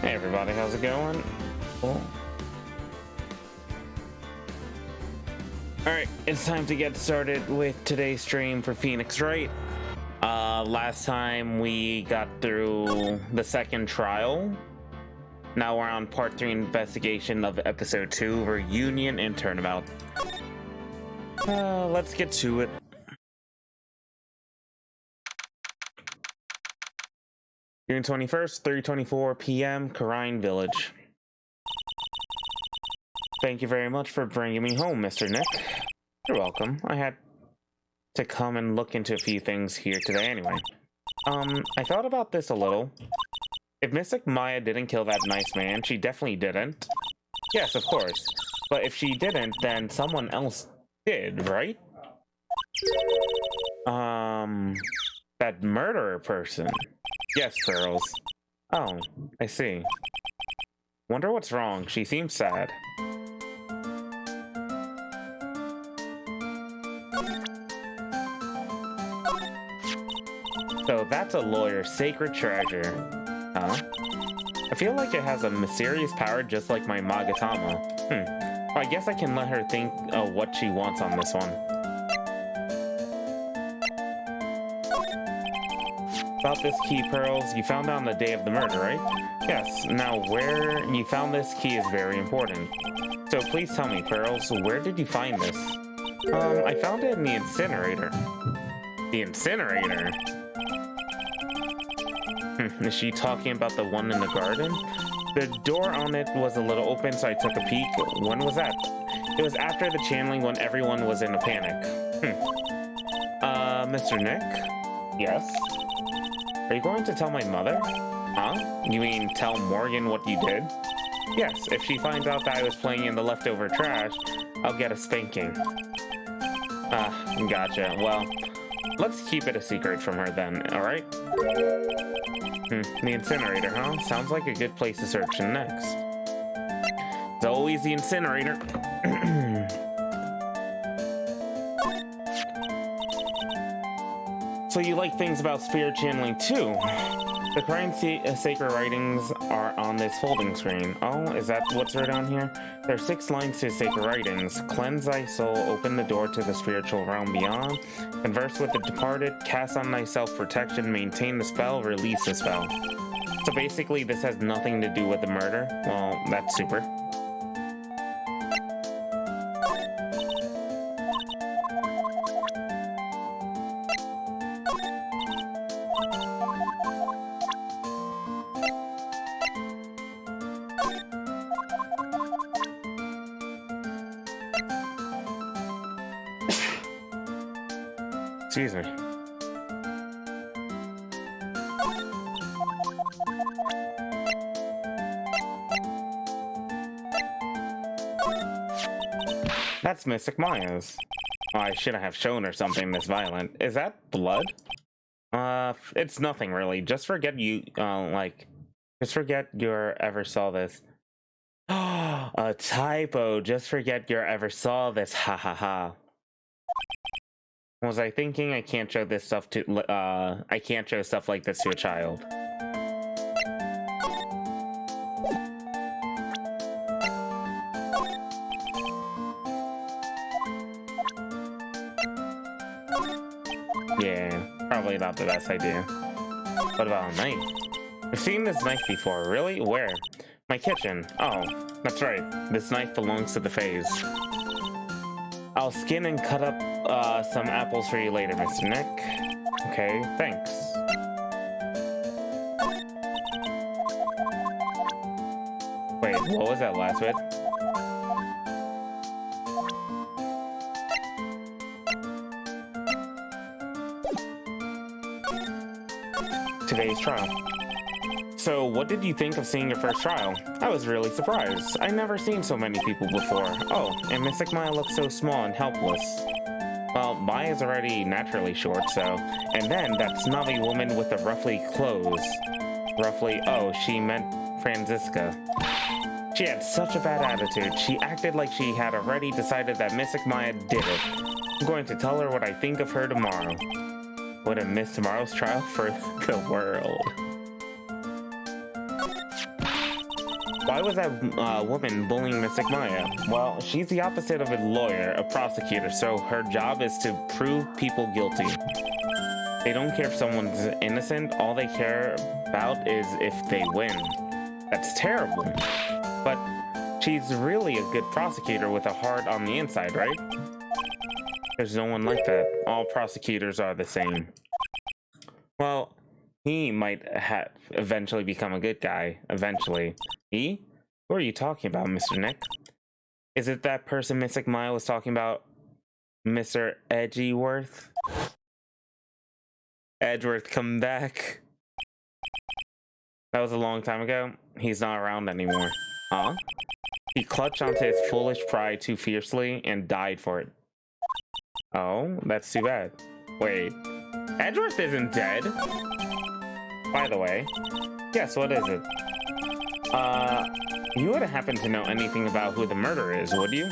Hey everybody, how's it going? Cool. Alright, it's time to get started with today's stream for Phoenix Wright. Last time we got through the second trial. Now we're on part 3 investigation of episode 2, Reunion and Turnabout. Let's get to it. June 21st, 3:24 p.m., Karine Village. Thank you very much for bringing me home, Mr. Nick. You're welcome. I had to come and look into a few things here today anyway. I thought about this a little. If Mystic Maya didn't kill that nice man, she definitely didn't. Yes, of course. But if she didn't, then someone else did, right? That murderer person. Yes, Pearls. Oh, I see. Wonder what's wrong. She seems sad. So that's a lawyer's sacred treasure. Huh? I feel like it has a mysterious power just like my Magatama. Well, I guess I can let her think what she wants on this one. About this key, Pearls, you found it on the day of the murder, right? Yes, now where you found this key is very important. So please tell me, Pearls, where did you find this? I found it in the incinerator. The incinerator? Is she talking about the one in the garden? The door on it was a little open, so I took a peek. When was that? It was after the channeling when everyone was in a panic. Mr. Nick? Yes? Are you going to tell my mother? Huh? You mean tell Morgan what you did? Yes, if she finds out that I was playing in the leftover trash, I'll get a spanking. Gotcha. Well, let's keep it a secret from her then, alright? The incinerator, huh? Sounds like a good place to search next. It's always the incinerator. So you like things about spirit channeling too? The crime sacred writings are on this folding screen. Oh, is that what's written on here? There are 6 lines to sacred writings. Cleanse thy soul, open the door to the spiritual realm beyond, converse with the departed, cast on thyself protection, maintain the spell, release the spell. So basically this has nothing to do with the murder. Well, that's super. Excuse me. That's Mystic Maya's. Oh, I shouldn't have shown her something this violent. Is that blood? It's nothing really. Just forget you, just forget you ever saw this. A typo. Just forget you ever saw this. Ha ha ha. Was I thinking I can't show this stuff to, I can't show stuff like this to a child. Yeah, probably not the best idea. What about a knife? I've seen this knife before. Really? Where? My kitchen. Oh, that's right. This knife belongs to the phase. I'll skin and cut up some apples for you later, Mr. Nick. Okay, thanks. Wait, what was that last bit? Today's trial. So, what did you think of seeing your first trial? I was really surprised. I've never seen so many people before. Oh, and Mystic Maya looks so small and helpless. Well, Maya's already naturally short, so... And then, that snobby woman with the ruffly clothes. Roughly, oh, she meant Franziska. She had such a bad attitude. She acted like she had already decided that Mystic Maya did it. I'm going to tell her what I think of her tomorrow. Wouldn't miss tomorrow's trial for the world. Why was that woman bullying Mystic Maya? Well, she's the opposite of a lawyer, a prosecutor, so her job is to prove people guilty. They don't care if someone's innocent, all they care about is if they win. That's terrible. But she's really a good prosecutor with a heart on the inside, right? There's no one like that. All prosecutors are the same. Well, he might have eventually become a good guy. Eventually. He? Who are you talking about, Mr. Nick? Is it that person Mystic Maya was talking about? Mr. Edgeworth? Edgeworth, come back. That was a long time ago. He's not around anymore. Huh? He clutched onto his foolish pride too fiercely and died for it. Oh, that's too bad. Wait, Edgeworth isn't dead? By the way, guess what is it? You wouldn't happen to know anything about who the murderer is, would you?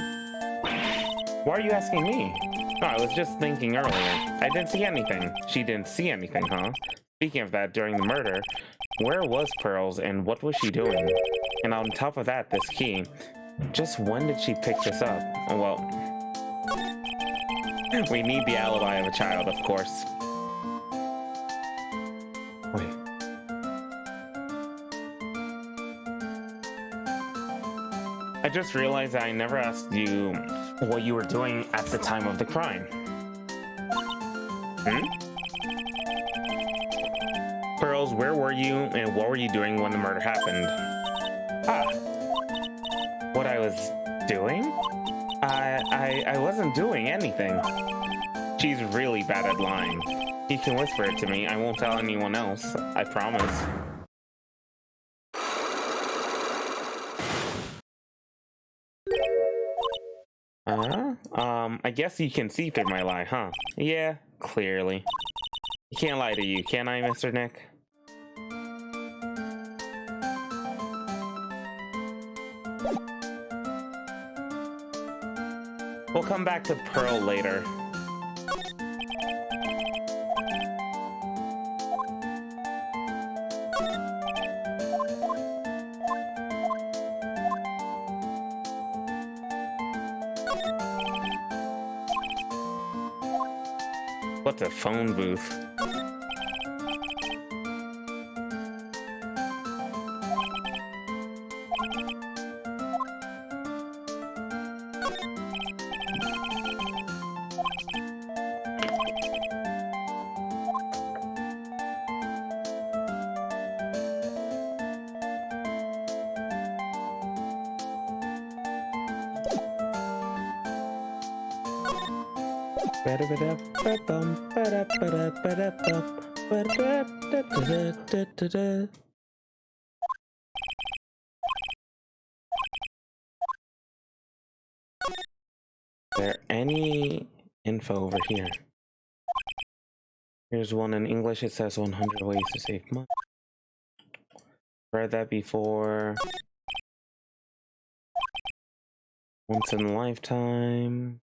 Why are you asking me? No, I was just thinking earlier. I didn't see anything. She didn't see anything, huh? Speaking of that, during the murder, where was Pearls and what was she doing? And on top of that, this key. Just when did she pick this up? Well, we need the alibi of a child, of course. Wait. I just realized I never asked you what you were doing at the time of the crime. Pearls, where were you and what were you doing when the murder happened? What I was doing? I wasn't doing anything. She's really bad at lying. You can whisper it to me. I won't tell anyone else. I promise. I guess you can see through my lie, huh? Yeah, clearly. I can't lie to you, can I, Mr. Nick? We'll come back to Pearl later. What's a phone booth? Is there any info over here? Here's one in English. It says 100 ways to save money. Read that before. Once in a lifetime.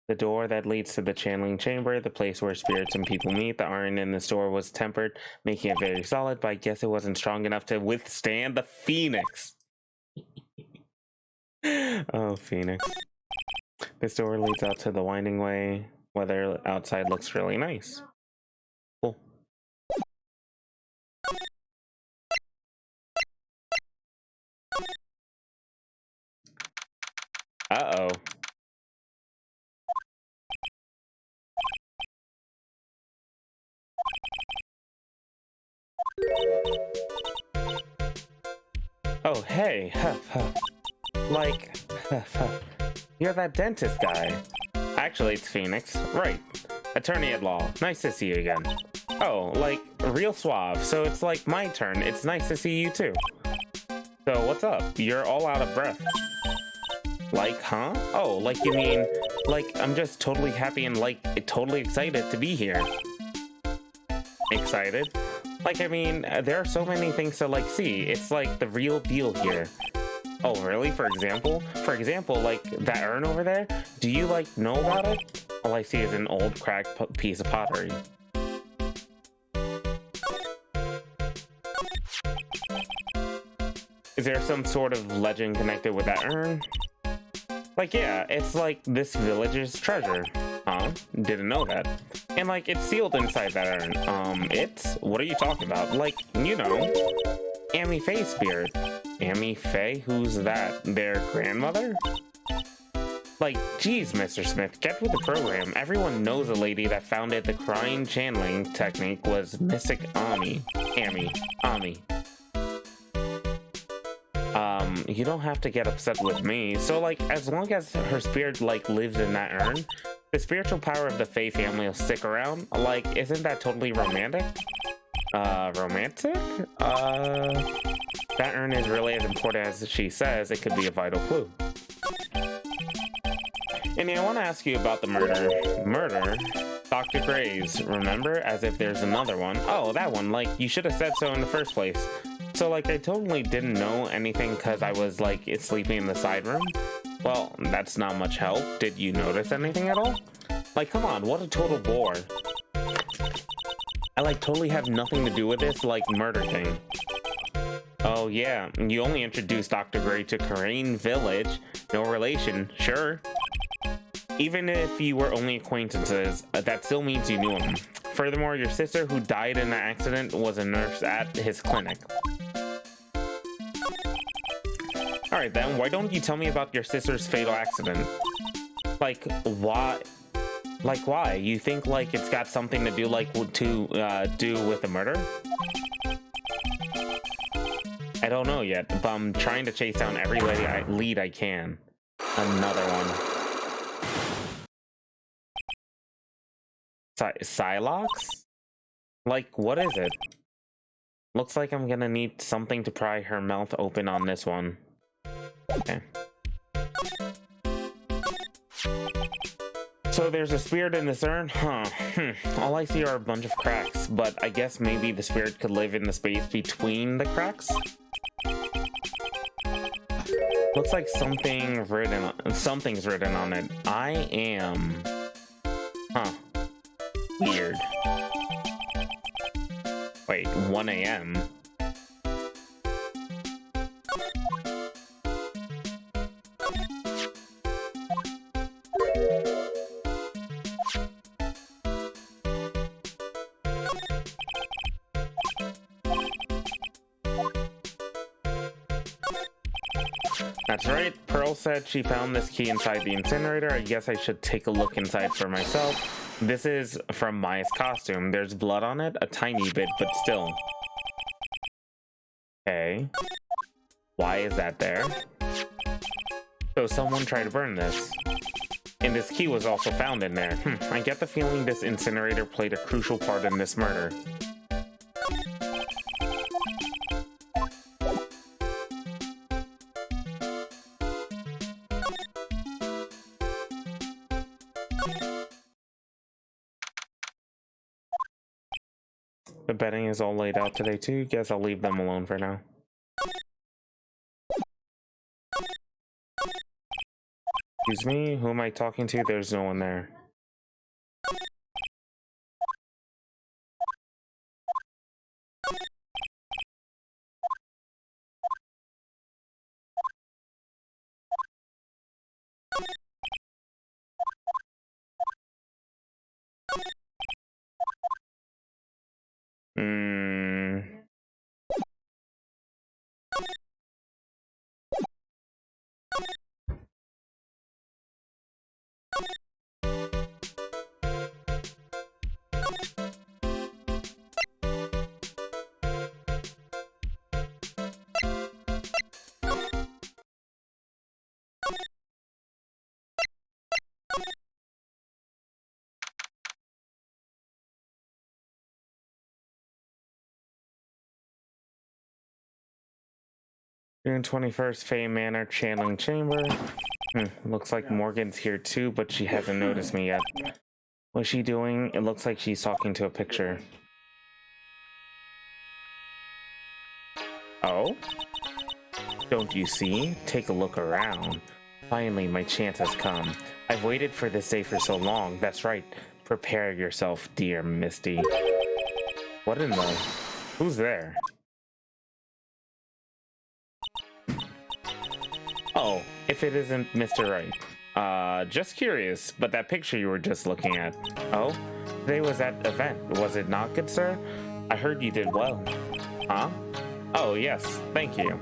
The door that leads to the channeling chamber, the place where spirits and people meet. The iron in this door was tempered, making it very solid, but I guess it wasn't strong enough to withstand the Phoenix. Oh, Phoenix. This door leads out to the winding way. Weather outside looks really nice. Cool. Uh-oh. Oh, hey, huff, huff. Like, huff, huff. You're that dentist guy. Actually, it's Phoenix. Right. Attorney at law. Nice to see you again. Oh, like, real suave. So it's like my turn. It's nice to see you too. So what's up? You're all out of breath. Like, huh? Oh, like you mean, like, I'm just totally happy and, like, totally excited to be here. Excited? Like, I mean, there are so many things to, like, see. It's, like, the real deal here. Oh, really? For example? For example, like, that urn over there? Do you, like, know about it? All I see is an old, cracked piece of pottery. Is there some sort of legend connected with that urn? Like, yeah, it's like this village's treasure. Huh? Didn't know that. And like, it's sealed inside that urn. What are you talking about? Like, you know, Amy Faye's spirit. Amy Faye? Who's that? Their grandmother? Like, geez, Mr. Smith, get with the program. Everyone knows a lady that founded the crying channeling technique was Mystic Ami. You don't have to get upset with me. So, like, as long as her spirit, like, lives in that urn, the spiritual power of the Faye family will stick around. Like, isn't that totally romantic? Romantic? That urn is really as important as she says. It could be a vital clue. And I want to ask you about the murder. Murder? Dr. Gray's, remember? As if there's another one. Oh, that one. Like, you should have said so in the first place. So, like, I totally didn't know anything because I was, like, sleeping in the side room. Well, that's not much help. Did you notice anything at all? Like, come on, what a total bore. I, like, totally have nothing to do with this, like, murder thing. Oh, yeah, you only introduced Dr. Gray to Crane Village. No relation, sure. Even if you were only acquaintances, that still means you knew him. Furthermore, your sister who died in an accident was a nurse at his clinic. Alright then, why don't you tell me about your sister's fatal accident? Like, why? Like, why? You think, like, it's got something to do, like, do with the murder? I don't know yet, but I'm trying to chase down every lead I can. Another one. Psylocke? Like, what is it? Looks like I'm gonna need something to pry her mouth open on this one. Okay. So there's a spirit in this urn? Huh. All I see are a bunch of cracks, but I guess maybe the spirit could live in the space between the cracks? Looks like something's written on it. I am... Huh. Weird. Wait, 1 a.m.? That's right, Pearl said she found this key inside the incinerator. I guess I should take a look inside for myself. This is from Maya's costume. There's blood on it, a tiny bit, but still. Okay. Why is that there? So someone tried to burn this. And this key was also found in there. I get the feeling this incinerator played a crucial part in this murder. The bedding is all laid out today too. Guess I'll leave them alone for now. Excuse me, who am I talking to? There's no one there. June 21st, Faye Manor, Channeling Chamber. Looks like Morgan's here too, but she hasn't noticed me yet. What's she doing? It looks like she's talking to a picture. Oh? Don't you see? Take a look around. Finally, my chance has come. I've waited for this day for so long. That's right. Prepare yourself, dear Misty. What in the... Who's there? Oh, if it isn't Mr. Wright. Just curious, but that picture you were just looking at. Oh, today was that event, was it not, good sir? I heard you did well. Huh? Oh, yes, thank you.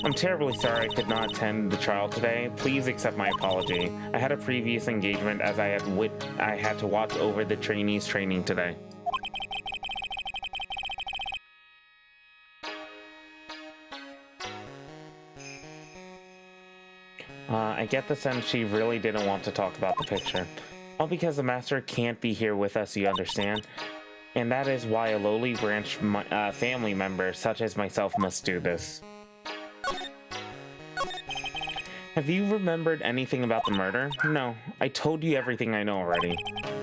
I'm terribly sorry I could not attend the trial today. Please accept my apology. I had a previous engagement as I had to watch over the trainees training today. I get the sense she really didn't want to talk about the picture. All because the master can't be here with us, you understand? And that is why a lowly branch family member such as myself must do this. Have you remembered anything about the murder? No, I told you everything I know already.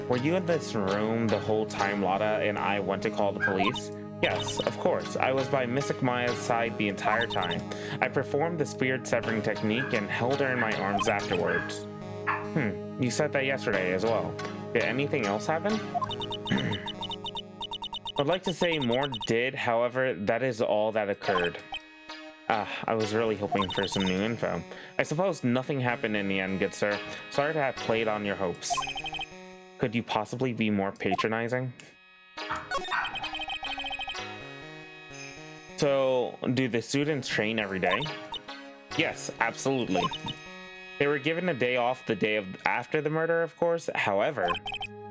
Were you in this room the whole time Lotta and I went to call the police? Yes, of course. I was by Mystic Maya's side the entire time. I performed the spirit severing technique and held her in my arms afterwards. You said that yesterday as well. Did anything else happen? I'd like to say more did, however, that is all that occurred. I was really hoping for some new info. I suppose nothing happened in the end, good sir. Sorry to have played on your hopes. Could you possibly be more patronizing? So, do the students train every day? Yes, absolutely. They were given a day off the day after the murder, of course, however,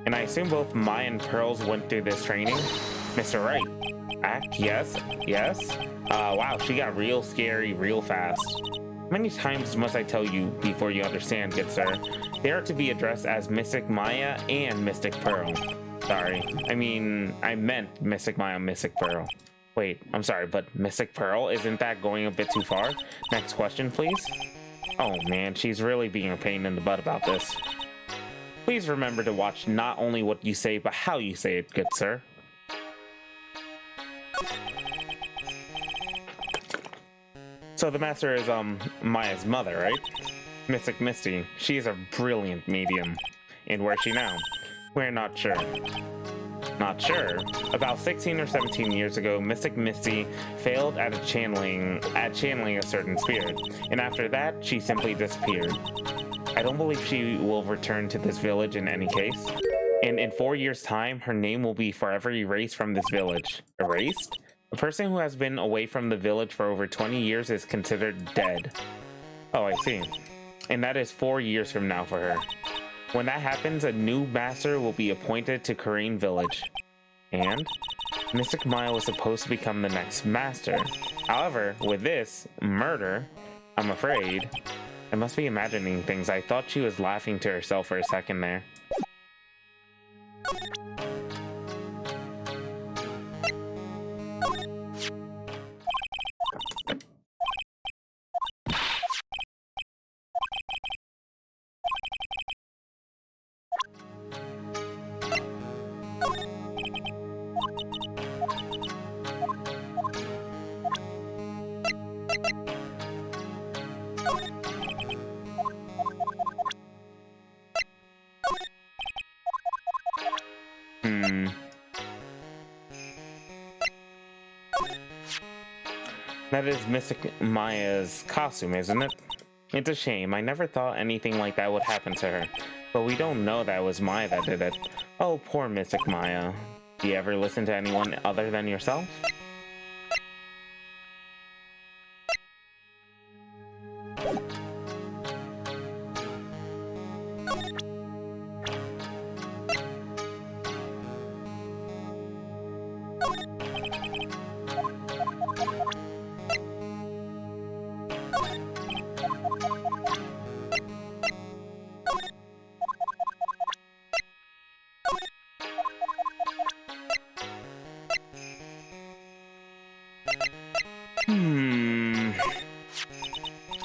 and I assume both Maya and Pearls went through this training? Mr. Wright. Act, yes, yes. Wow, she got real scary real fast. How many times must I tell you before you understand, good sir? They are to be addressed as Mystic Maya and Mystic Pearl. Sorry, I meant Mystic Maya, Mystic Pearl. Wait, I'm sorry, but Mystic Pearl, isn't that going a bit too far? Next question, please. Oh man, she's really being a pain in the butt about this. Please remember to watch not only what you say, but how you say it, good sir. So the master is, Maya's mother, right? Mystic Misty. She is a brilliant medium. And where's she now? We're not sure. Not sure. About 16 or 17 years ago, Mystic Misty failed at channeling a certain spirit, and after that, she simply disappeared. I don't believe she will return to this village in any case, and in 4 years' time, her name will be forever erased from this village. Erased? A person who has been away from the village for over 20 years is considered dead. Oh, I see. And that is 4 years from now for her. When that happens, a new master will be appointed to Kareen Village. And Mystic Maya was supposed to become the next master. However, with this murder, I'm afraid I must be imagining things. I thought she was laughing to herself for a second there. That is Mystic Maya's costume, isn't it? It's a shame. I never thought anything like that would happen to her. But we don't know that it was Maya that did it. Oh, poor Mystic Maya. Do you ever listen to anyone other than yourself?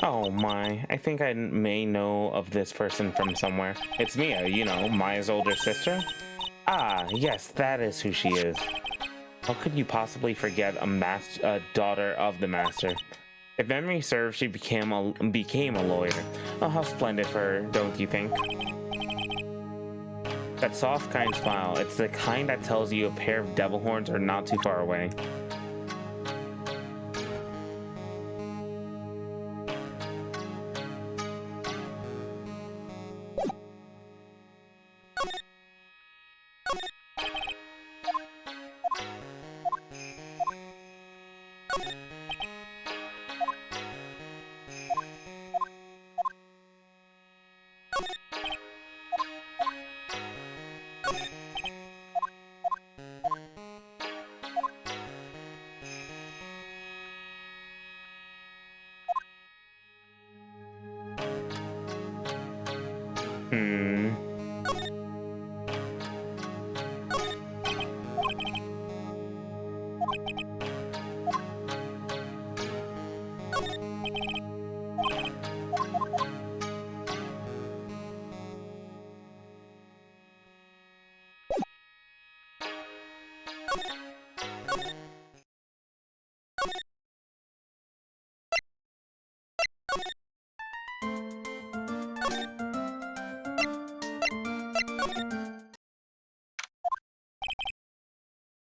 Oh my, I think I may know of this person from somewhere. It's Mia, you know, Maya's older sister? Ah, yes, that is who she is. How could you possibly forget a daughter of the master? If memory serves, she became a lawyer. Oh, how splendid for her, don't you think? That soft, kind smile, it's the kind that tells you a pair of devil horns are not too far away.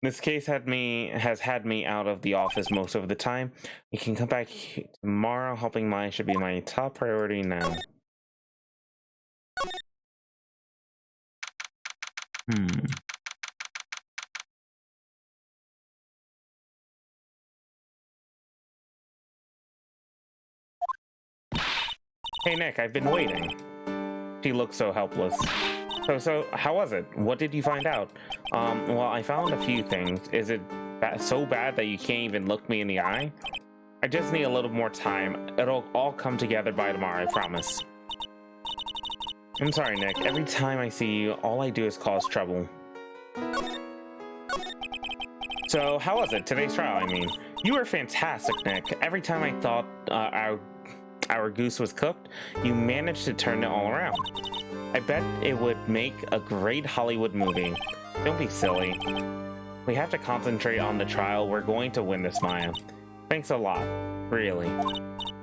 This case has had me out of the office most of the time. You can come back tomorrow. Helping Maya should be my top priority now. Hey Nick, I've been waiting. She looked so helpless. So how was it? What did you find out? Well, I found a few things. Is it so bad that you can't even look me in the eye? I just need a little more time. It'll all come together by tomorrow, I promise. I'm sorry, Nick. Every time I see you, all I do is cause trouble. So, how was it? Today's trial, I mean. You were fantastic, Nick. Every time I thought our goose was cooked, you managed to turn it all around. I bet it would make a great Hollywood movie. Don't be silly. We have to concentrate on the trial. We're going to win this, Maya. Thanks a lot. Really.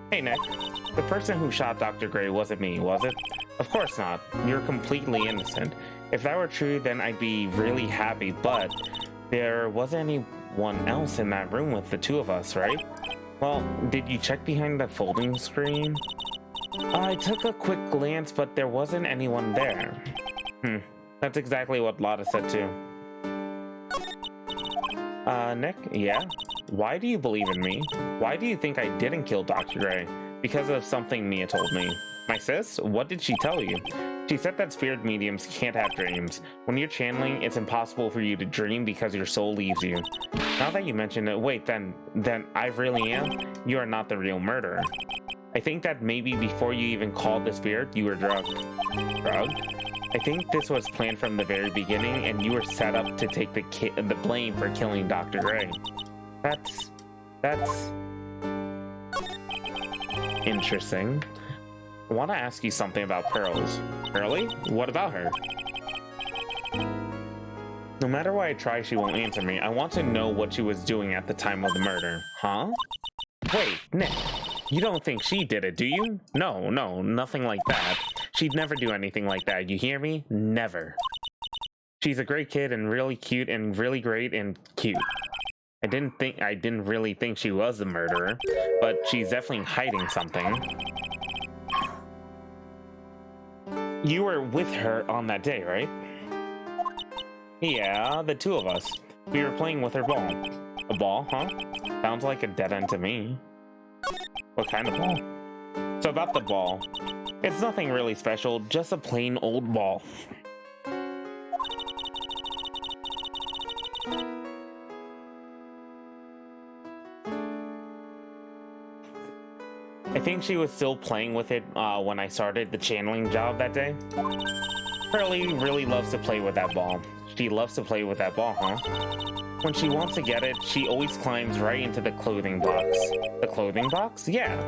Hey, Nick. The person who shot Dr. Gray wasn't me, was it? Of course not. You're completely innocent. If that were true, then I'd be really happy, but there wasn't anyone else in that room with the two of us, right? Well, did you check behind the folding screen? I took a quick glance, but there wasn't anyone there. That's exactly what Lotta said too. Nick? Yeah? Why do you believe in me? Why do you think I didn't kill Dr. Gray? Because of something Mia told me. My sis? What did she tell you? She said that spirit mediums can't have dreams. When you're channeling, it's impossible for you to dream because your soul leaves you. Now that you mention it, wait, then I really am? You are not the real murderer. I think that maybe before you even called the spirit, you were drugged. Drugged? I think this was planned from the very beginning, and you were set up to take the blame for killing Dr. Gray. That's interesting. I want to ask you something about Pearls. Pearly? What about her? No matter what I try, she won't answer me. I want to know what she was doing at the time of the murder. Huh? Wait, Nick. You don't think she did it, do you? No, nothing like that. She'd never do anything like that, you hear me? Never. She's a great kid and really cute and really great and cute. I didn't really think she was the murderer, but she's definitely hiding something. You were with her on that day, right? Yeah, the two of us. We were playing with her ball. A ball, huh? Sounds like a dead end to me. What kind of ball? So about the ball. It's nothing really special, just a plain old ball. I think she was still playing with it when I started the channeling job that day. Pearly really loves to play with that ball. She loves to play with that ball, huh? When she wants to get it, she always climbs right into the clothing box. The clothing box? Yeah.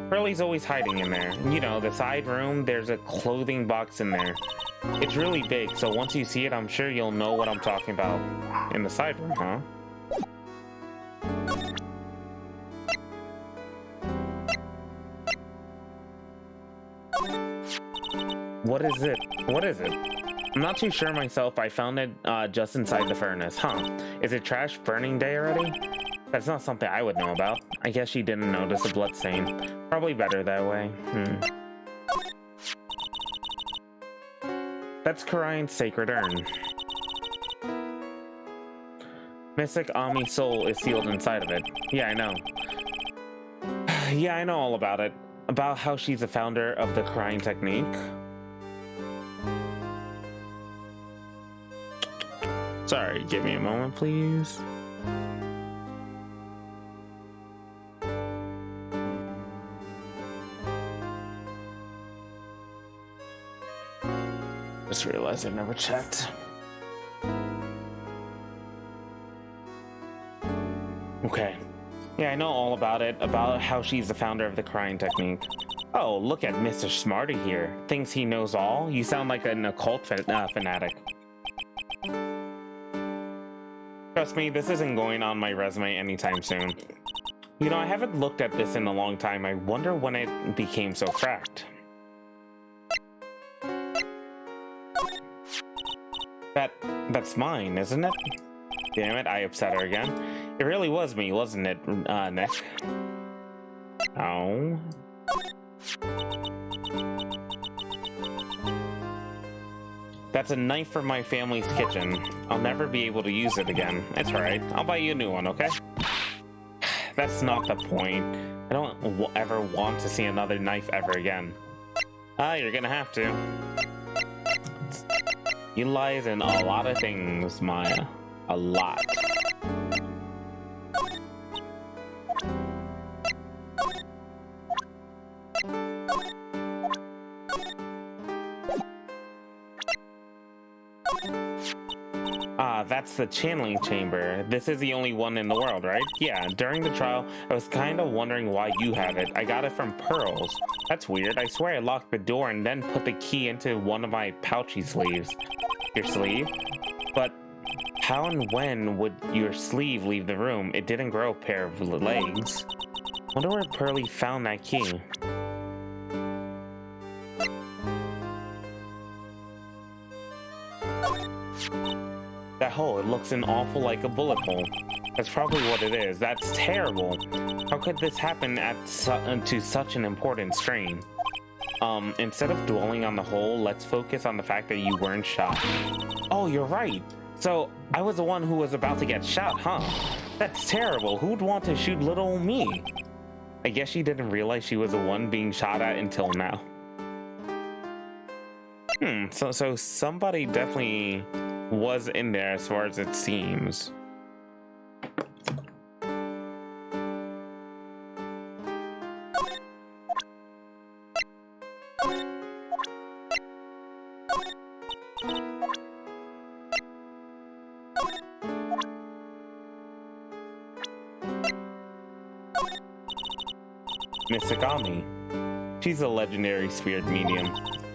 Pearly's always hiding in there. You know, the side room, there's a clothing box in there. It's really big, so once you see it, I'm sure you'll know what I'm talking about. In the side room, huh? What is it? What is it? I'm not too sure myself. I found it just inside the furnace. Huh. Is it trash burning day already? That's not something I would know about. I guess she didn't notice a blood stain. Probably better that way. That's Karian's sacred urn. Mystic Ami's soul is sealed inside of it. Yeah, I know. Yeah, I know all about it. About how she's the founder of the crying technique. Sorry, give me a moment, please. Just realized I never checked. Okay. Yeah, I know all about it, about how she's the founder of the crying technique. Oh, look at Mr. Smarty here. Thinks he knows all? You sound like an occult fanatic. Trust me, this isn't going on my resume anytime soon. You know, I haven't looked at this in a long time. I wonder when it became so cracked. That's mine, isn't it? Damn it, I upset her again. It really was me, wasn't it, Nick? Oh. That's a knife from my family's kitchen. I'll never be able to use it again. It's alright. I'll buy you a new one, okay? That's not the point. I don't ever want to see another knife ever again. You're gonna have to. You lies in a lot of things, Maya. A lot. That's the channeling chamber. This is the only one in the world, right? Yeah, during the trial, I was kind of wondering why you have it. I got it from Pearls. That's weird. I swear I locked the door and then put the key into one of my pouchy sleeves. Your sleeve? But how and when would your sleeve leave the room? It didn't grow a pair of legs. Wonder where Pearly found that key. That hole, it looks an awful like a bullet hole. That's probably what it is. That's terrible. How could this happen to such an important strain? Instead of dwelling on the hole, let's focus on the fact that you weren't shot. Oh, you're right. So, I was the one who was about to get shot, huh? That's terrible. Who'd want to shoot little me? I guess she didn't realize she was the one being shot at until now. So somebody definitely was in there as far as it seems. Misakami. She's a legendary spirit medium.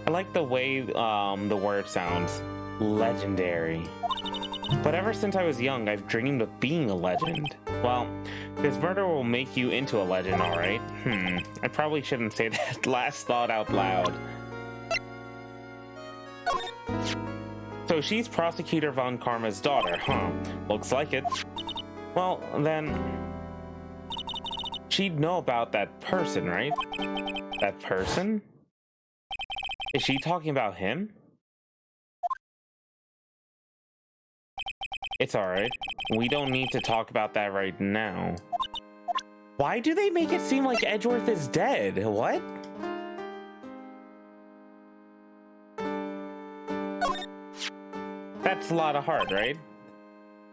I like the way the word sounds. Legendary. But ever since I was young, I've dreamed of being a legend. Well, this murder will make you into a legend, alright? I probably shouldn't say that last thought out loud. So she's Prosecutor Von Karma's daughter, huh? Looks like it. Well, then... she'd know about that person, right? That person? Is she talking about him? It's alright. We don't need to talk about that right now. Why do they make it seem like Edgeworth is dead? What? That's a lot of heart, right?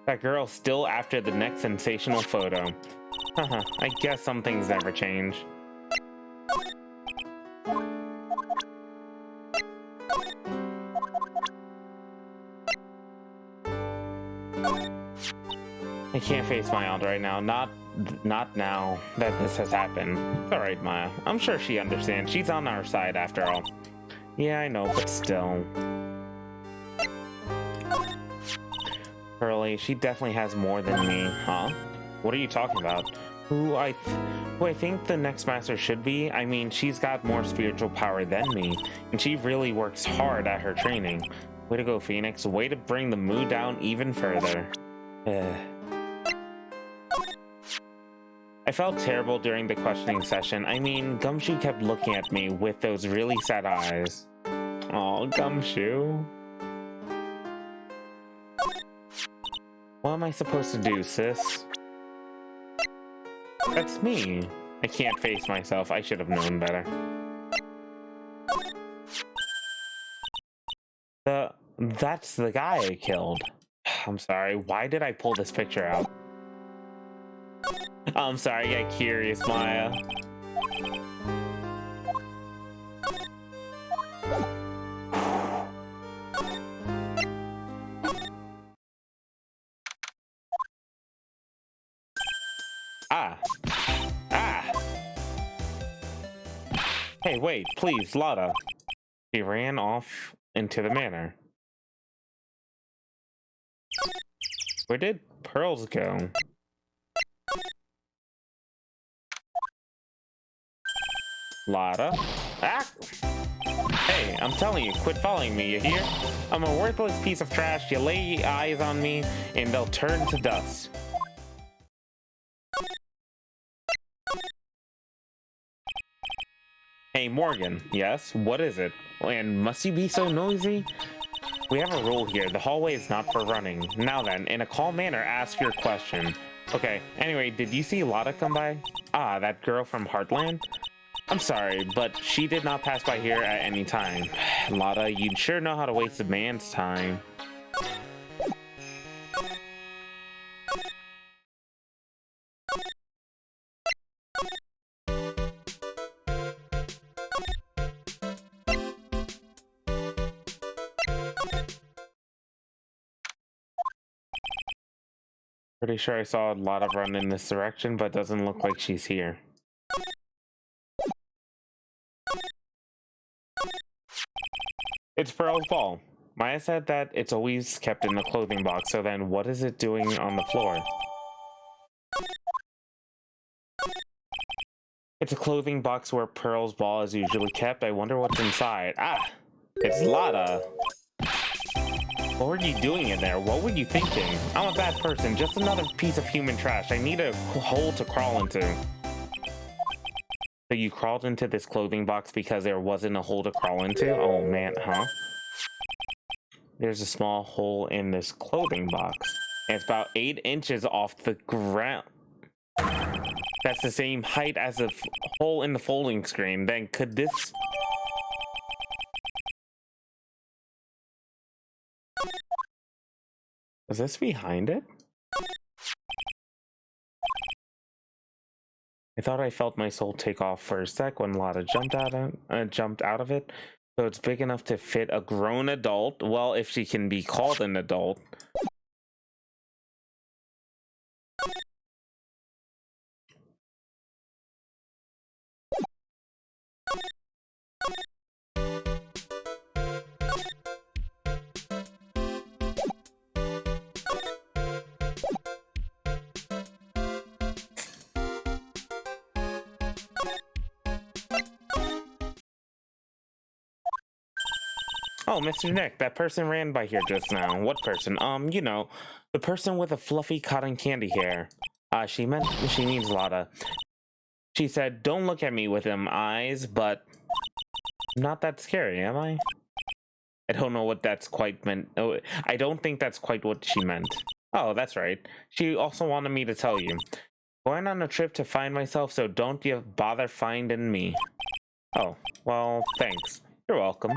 That girl's still after the next sensational photo. Haha, I guess some things never change. I can't face my aunt right now. Not now that this has happened. It's alright, Maya. I'm sure she understands. She's on our side after all. Yeah, I know, but still. Pearly, she definitely has more than me, huh? What are you talking about? Who I think the next master should be? I mean, she's got more spiritual power than me, and she really works hard at her training. Way to go, Phoenix. Way to bring the mood down even further. I felt terrible during the questioning session. I mean, Gumshoe kept looking at me with those really sad eyes. Aw, Gumshoe. What am I supposed to do, sis? That's me. I can't face myself. I should have known better. That's the guy I killed. I'm sorry. Why did I pull this picture out? I'm sorry. I got curious, Maya. Hey, wait, please, Lotta. She ran off into the manor. Where did Pearls go? Lotta? Ah! Hey, I'm telling you, quit following me, you hear? I'm a worthless piece of trash. You lay eyes on me, and they'll turn to dust. Hey, Morgan. Yes? What is it? And must you be so noisy? We have a rule here. The hallway is not for running. Now then, in a calm manner, ask your question. Okay, anyway, did you see Lotta come by? Ah, that girl from Heartland? I'm sorry, but she did not pass by here at any time. Lotta, you'd sure know how to waste a man's time. Pretty sure I saw Lotta run in this direction, but doesn't look like she's here. It's Pearl's ball. Maya said that it's always kept in the clothing box, so then what is it doing on the floor? It's a clothing box where Pearl's ball is usually kept. I wonder what's inside. Ah! It's Lotta! What were you doing in there? What were you thinking? I'm a bad person, just another piece of human trash. I need a hole to crawl into. So you crawled into this clothing box because there wasn't a hole to crawl into? Oh man, huh? There's a small hole in this clothing box. And it's about 8 inches off the ground. That's the same height as the hole in the folding screen. Then could this... Was this behind it? I thought I felt my soul take off for a sec when Lotta jumped out of it. So it's big enough to fit a grown adult. Well, if she can be called an adult. Oh, Mr. Nick, that person ran by here just now. What person? You know, the person with the fluffy cotton candy hair. She means Lotta. She said, don't look at me with them eyes, but I'm not that scary, am I? I don't know what that's quite meant. Oh, I don't think that's quite what she meant. Oh, that's right. She also wanted me to tell you. Going on a trip to find myself, so don't you bother finding me. Oh, well, thanks. You're welcome.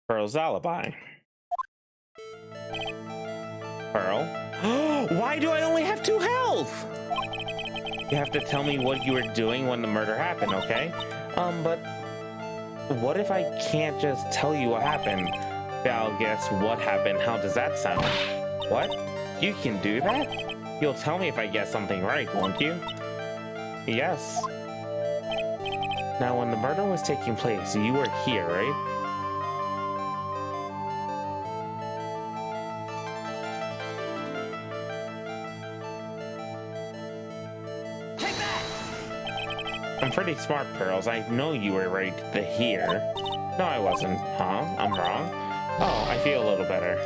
Pearl's alibi. Pearl? Why do I only have 2 health? You have to tell me what you were doing when the murder happened, okay? But what if I can't just tell you what happened? I'll guess what happened. How does that sound? What? You can do that? You'll tell me if I guess something right, won't you? Yes. Now, when the murder was taking place, you were here, right? pretty smart, Pearls. I know you were right here. No, I wasn't. Huh? I'm wrong? Oh, I feel a little better.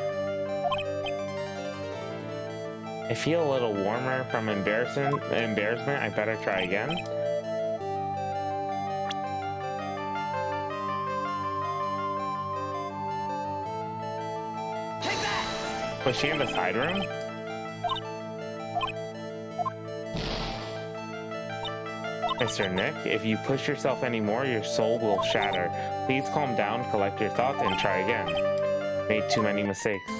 I feel a little warmer from embarrassment. I better try again. Was she in the side room? Mr. Nick, if you push yourself anymore, your soul will shatter. Please calm down, collect your thoughts, and try again. Made too many mistakes.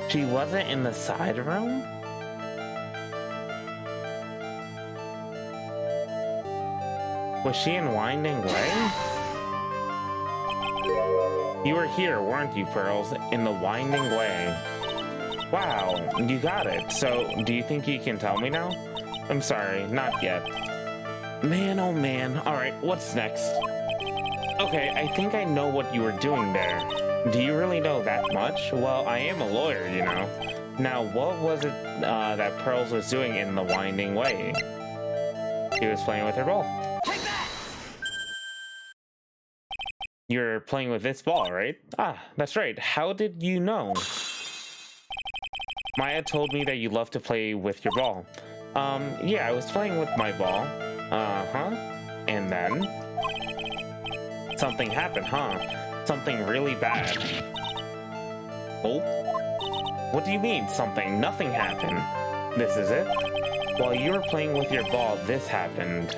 She wasn't in the side room? Was she in Winding Way? You were here, weren't you, Pearls? In the Winding Way. Wow, you got it. So, do you think you can tell me now? I'm sorry, not yet. Man, oh man. Alright, what's next? Okay, I think I know what you were doing there. Do you really know that much? Well, I am a lawyer, you know. Now, what was it that Pearls was doing in the Winding Way? She was playing with her ball. Take that! You're playing with this ball, right? Ah, that's right. How did you know? Maya told me that you love to play with your ball. Yeah, I was playing with my ball. Uh-huh. And then? Something happened, huh? Something really bad. Oh? What do you mean, something? Nothing happened. This is it? While you were playing with your ball, this happened.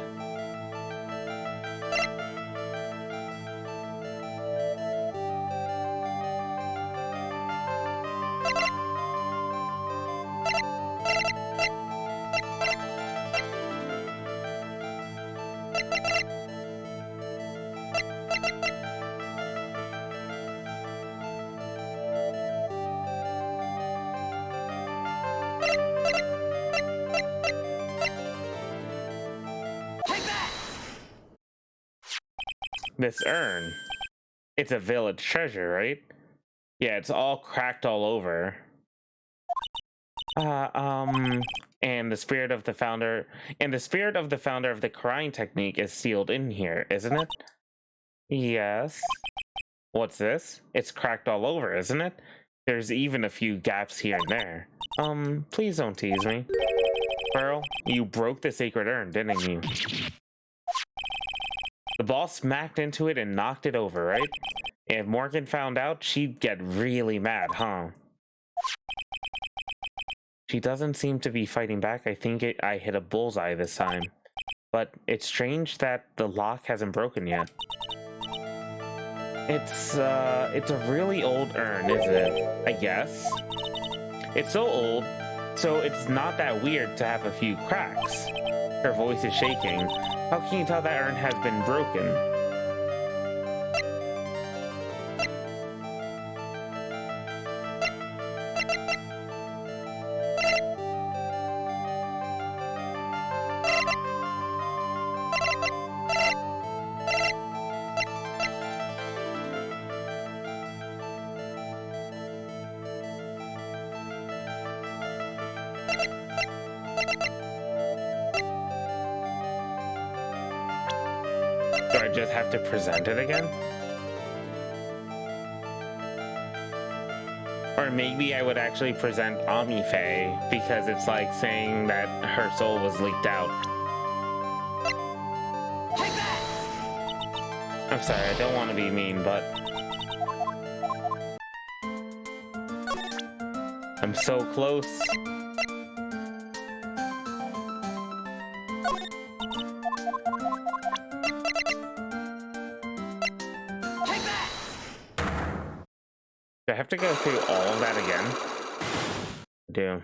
This urn. It's a village treasure, right? Yeah, it's all cracked all over. And the spirit of the founder of the crying technique is sealed in here, isn't it? Yes. What's this? It's cracked all over, isn't it? There's even a few gaps here and there. Please don't tease me. Pearl, you broke the sacred urn, didn't you? The ball smacked into it and knocked it over, right? If Morgan found out, she'd get really mad, huh? She doesn't seem to be fighting back. I think I hit a bullseye this time. But it's strange that the lock hasn't broken yet. It's a really old urn, isn't it? I guess. It's so old, so it's not that weird to have a few cracks. Her voice is shaking. How can you tell that urn has been broken? Do I just have to present it again? Or maybe I would actually present Omnifae, because it's like saying that her soul was leaked out. I'm sorry, I don't want to be mean, but I'm so close. Do I have to go through all of that again? I do.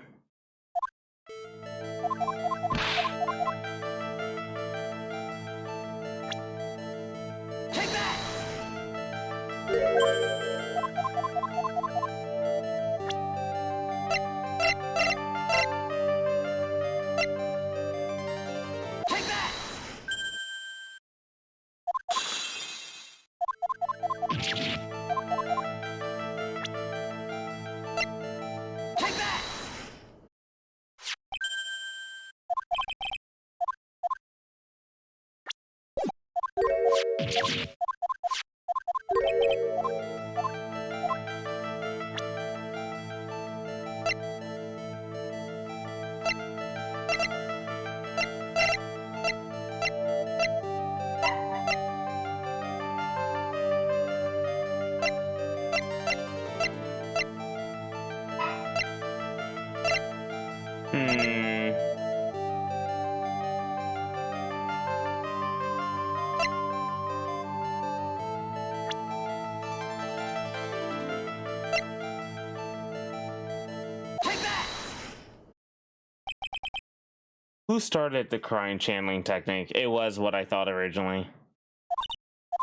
Who started the crying channeling technique? It was what I thought originally.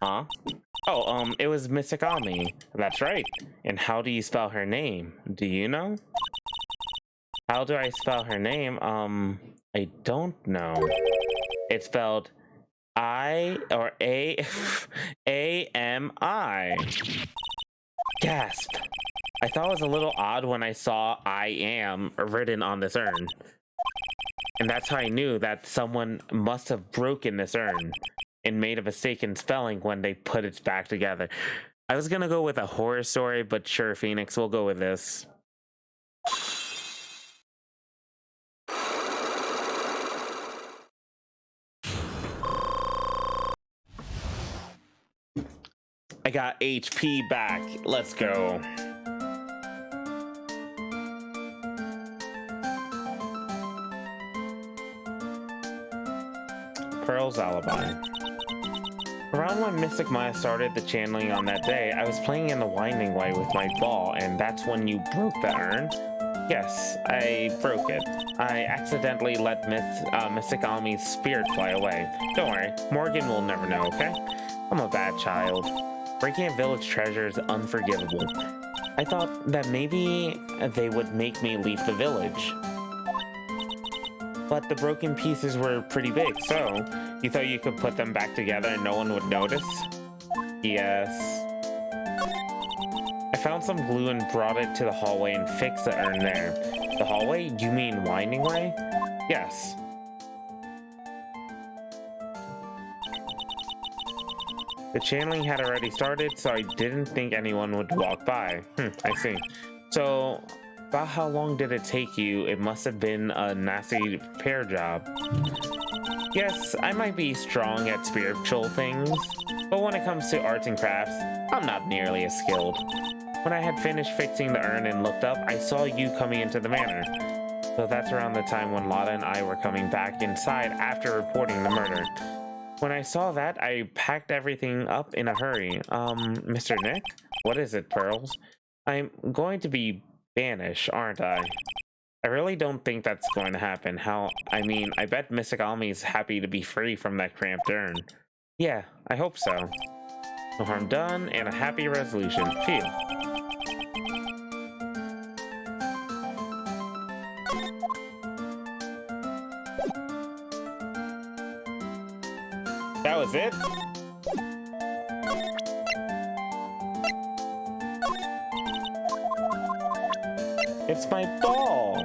Huh? Oh, it was Misakami. That's right. And how do you spell her name? Do you know? How do I spell her name? I don't know. It's spelled I or A A-M-I. Gasp. I thought it was a little odd when I saw I am written on this urn. And that's how I knew that someone must have broken this urn and made a mistake in spelling when they put it back together. I was gonna go with a horror story, but sure, Phoenix, we'll go with this. I got HP back. Let's go. Pearl's alibi. Around when Mystic Maya started the channeling on that day, I was playing in the winding way with my ball, and that's when you broke the urn? Yes, I broke it. I accidentally let Mystic Ami's spirit fly away. Don't worry, Morgan will never know, okay? I'm a bad child. Breaking a village treasure is unforgivable. I thought that maybe they would make me leave the village. But the broken pieces were pretty big, so you thought you could put them back together and no one would notice? Yes. I found some glue and brought it to the hallway and fixed the urn there. The hallway? You mean winding way? Yes. The channeling had already started, so I didn't think anyone would walk by. I see. So, about how long did it take you? It must have been a nasty repair job. Yes, I might be strong at spiritual things, but when it comes to arts and crafts, I'm not nearly as skilled. When I had finished fixing the urn and looked up, I saw you coming into the manor. So that's around the time when Lotta and I were coming back inside after reporting the murder. When I saw that, I packed everything up in a hurry. Mr. Nick? What is it, Pearls? I'm going to be banished, aren't I? I really don't think that's going to happen. I bet Mystic Almi's happy to be free from that cramped urn. Yeah, I hope so. No harm done, and a happy resolution. Phew. That was it? It's my ball!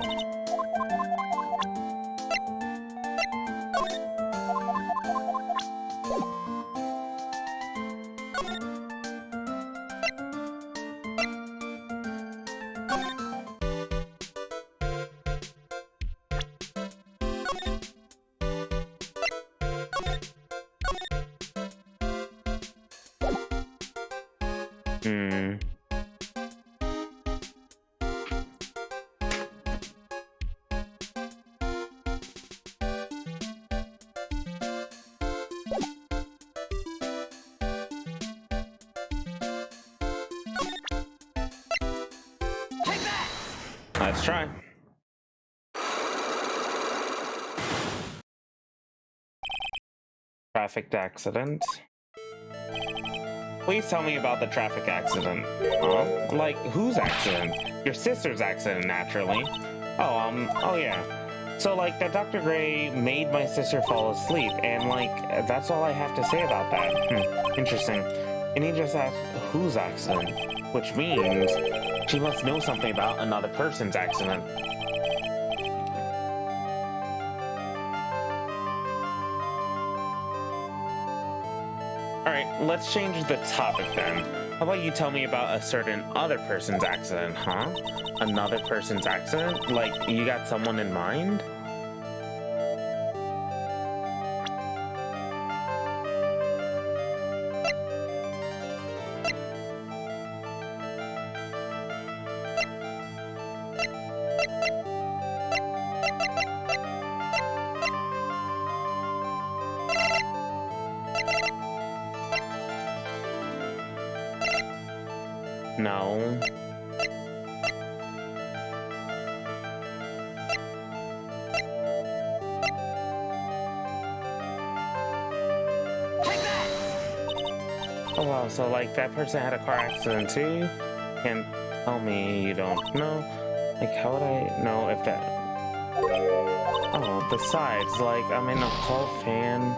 Let's try. Traffic accident. Please tell me about the traffic accident. Huh? Like, whose accident? Your sister's accident, naturally. Oh yeah. So, like, that Dr. Gray made my sister fall asleep, and, like, that's all I have to say about that. Interesting. And he just asked, whose accident? Which means she must know something about another person's accident. Alright, let's change the topic then. How about you tell me about a certain other person's accident, huh? Another person's accident? Like, you got someone in mind? No. Oh wow, so like that person had a car accident too? Can't tell me you don't know? Like how would I know if that... Oh, besides, like I'm in a Hulk fan.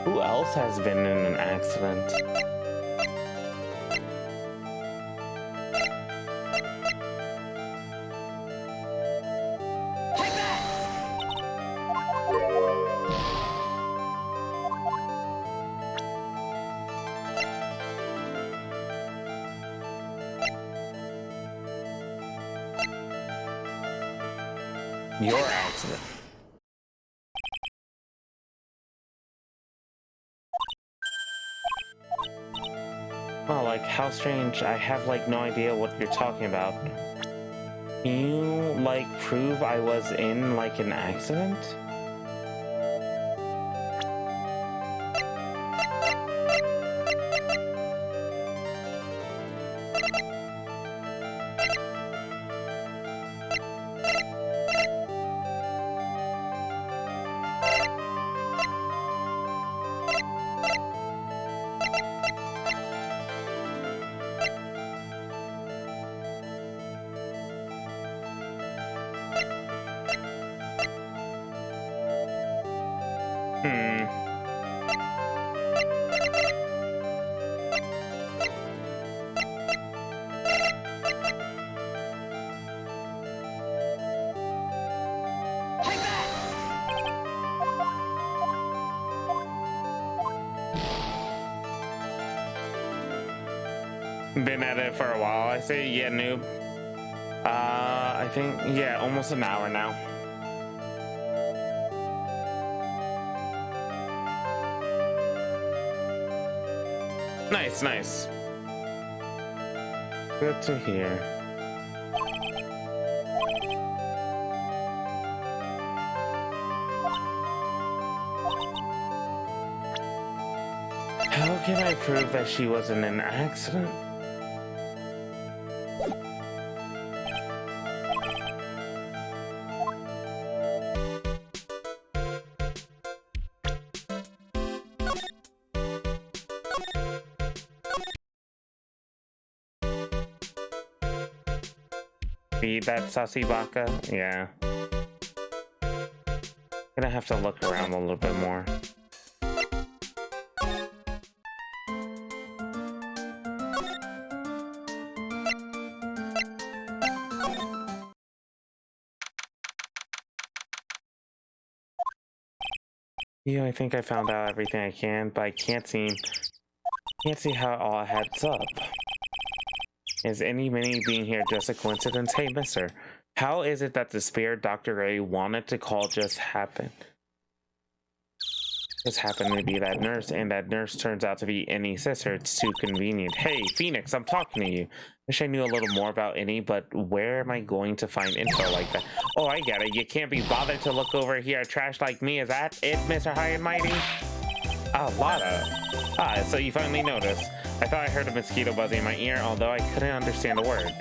Who else has been in an accident? Your accident. Oh, like, how strange. I have, like, no idea what you're talking about. Can you, like, prove I was in, like, an accident? Been at it for a while. I say, yeah, noob. I think, yeah, almost an hour now. Nice, nice. Good to hear. How can I prove that she was in an accident? Feed that sussy baka? Yeah. Gonna have to look around a little bit more. Yeah, I think I found out everything I can, but I can't see how it all adds up. Is any mini being here just a coincidence? Hey, mister, how is it that the spirit Dr. Ray wanted to call just happened? Just happened to be that nurse, and that nurse turns out to be Innie's sister. It's too convenient. Hey, Phoenix, I'm talking to you. Wish I knew a little more about Innie, but where am I going to find info like that? Oh, I get it. You can't be bothered to look over here at trash like me. Is that it, Mr. High and Mighty? Ah, Lada. Ah, so you finally noticed. I thought I heard a mosquito buzzing in my ear, although I couldn't understand a word.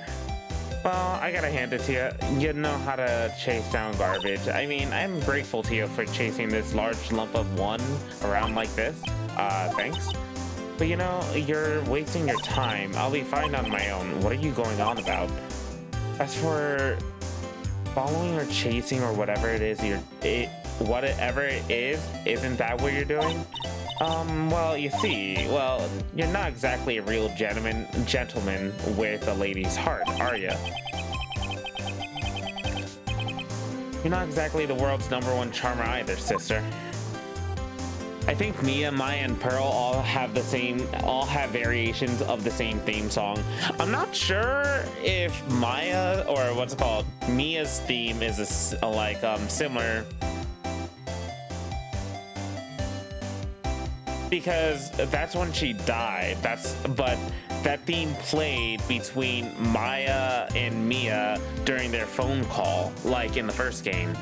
Well, I gotta hand it to you. You know how to chase down garbage. I mean, I'm grateful to you for chasing this large lump of one around like this. Thanks. But you know, you're wasting your time. I'll be fine on my own. What are you going on about? As for following or chasing or whatever it is whatever it is, isn't that what you're doing? Well, you see, well, you're not exactly a real gentleman with a lady's heart, are you? You're not exactly the world's #1 charmer either, sister. I think Mia, Maya, and Pearl all have variations of the same theme song. I'm not sure if Maya, or what's it called, Mia's theme is similar. Because that's when she died. But that theme played between Maya and Mia during their phone call, like in the first game.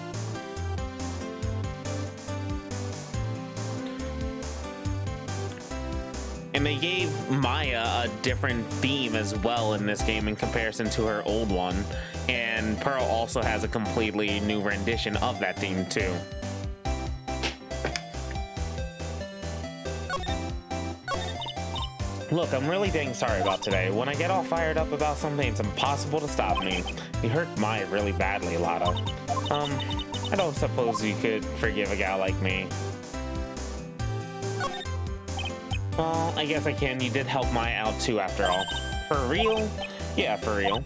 And they gave Maya a different theme as well in this game in comparison to her old one. And Pearl also has a completely new rendition of that theme too. Look, I'm really dang sorry about today. When I get all fired up about something, it's impossible to stop me. You hurt Maya really badly, Lada. I don't suppose you could forgive a gal like me. Well, I guess I can. You did help Maya out too, after all. For real? Yeah, for real.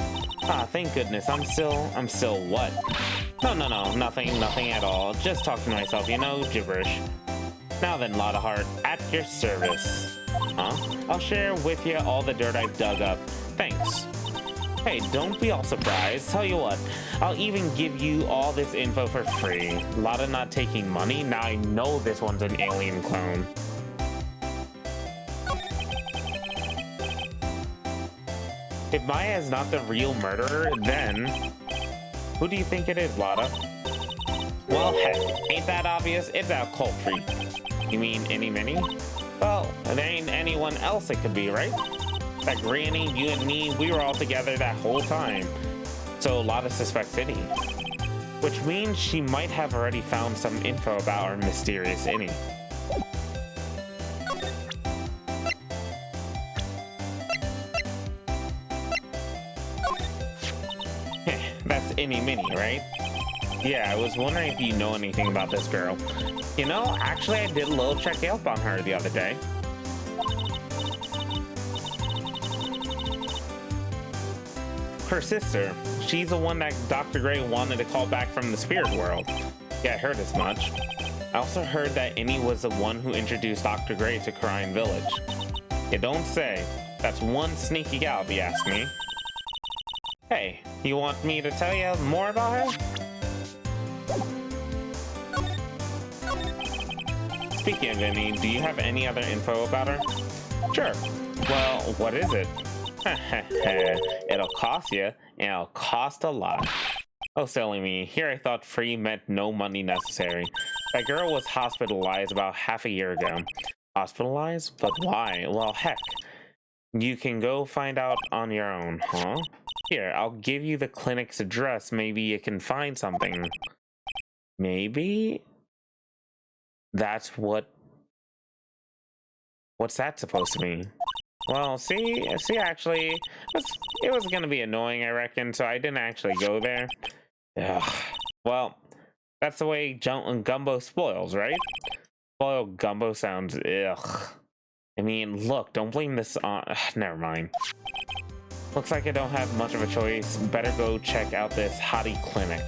Ah, thank goodness. I'm still what? No, nothing at all. Just talking to myself, you know, gibberish. Now then, Lada Heart, at your service. Huh? I'll share with you all the dirt I've dug up. Thanks. Hey, don't be all surprised. Tell you what, I'll even give you all this info for free. Lada not taking money? Now I know this one's an alien clone. If Maya is not the real murderer, then who do you think it is, Lada? Well, heck, ain't that obvious? It's our cult freak. You mean any mini? Well, there ain't anyone else it could be, right? That Granny, you and me, we were all together that whole time. So Lada suspects Innie. Which means she might have already found some info about our mysterious Innie. That's Innie Minnie, right? Yeah, I was wondering if you know anything about this girl. You know, actually I did a little check up on her the other day. Her sister. She's the one that Dr. Gray wanted to call back from the spirit world. Yeah, I heard as much. I also heard that Innie was the one who introduced Dr. Gray to Crime Village. You don't say. That's one sneaky gal, if you ask me. Hey, you want me to tell you more about her? Speaking of Innie, do you have any other info about her? Sure. Well, what is it? It'll cost you, and it'll cost a lot. Oh, silly me. Here I thought free meant no money necessary. That girl was hospitalized about half a year ago. Hospitalized? But why? Well, heck. You can go find out on your own, huh? Here, I'll give you the clinic's address. Maybe you can find something. Maybe? That's what's that supposed to mean? Well, see, actually, it was gonna be annoying, I reckon, so I didn't actually go there. Ugh. Well, that's the way gumbo spoils, right? Spoiled gumbo sounds, ugh. I mean, look, don't blame this on... never mind. Looks like I don't have much of a choice. Better go check out this hottie clinic.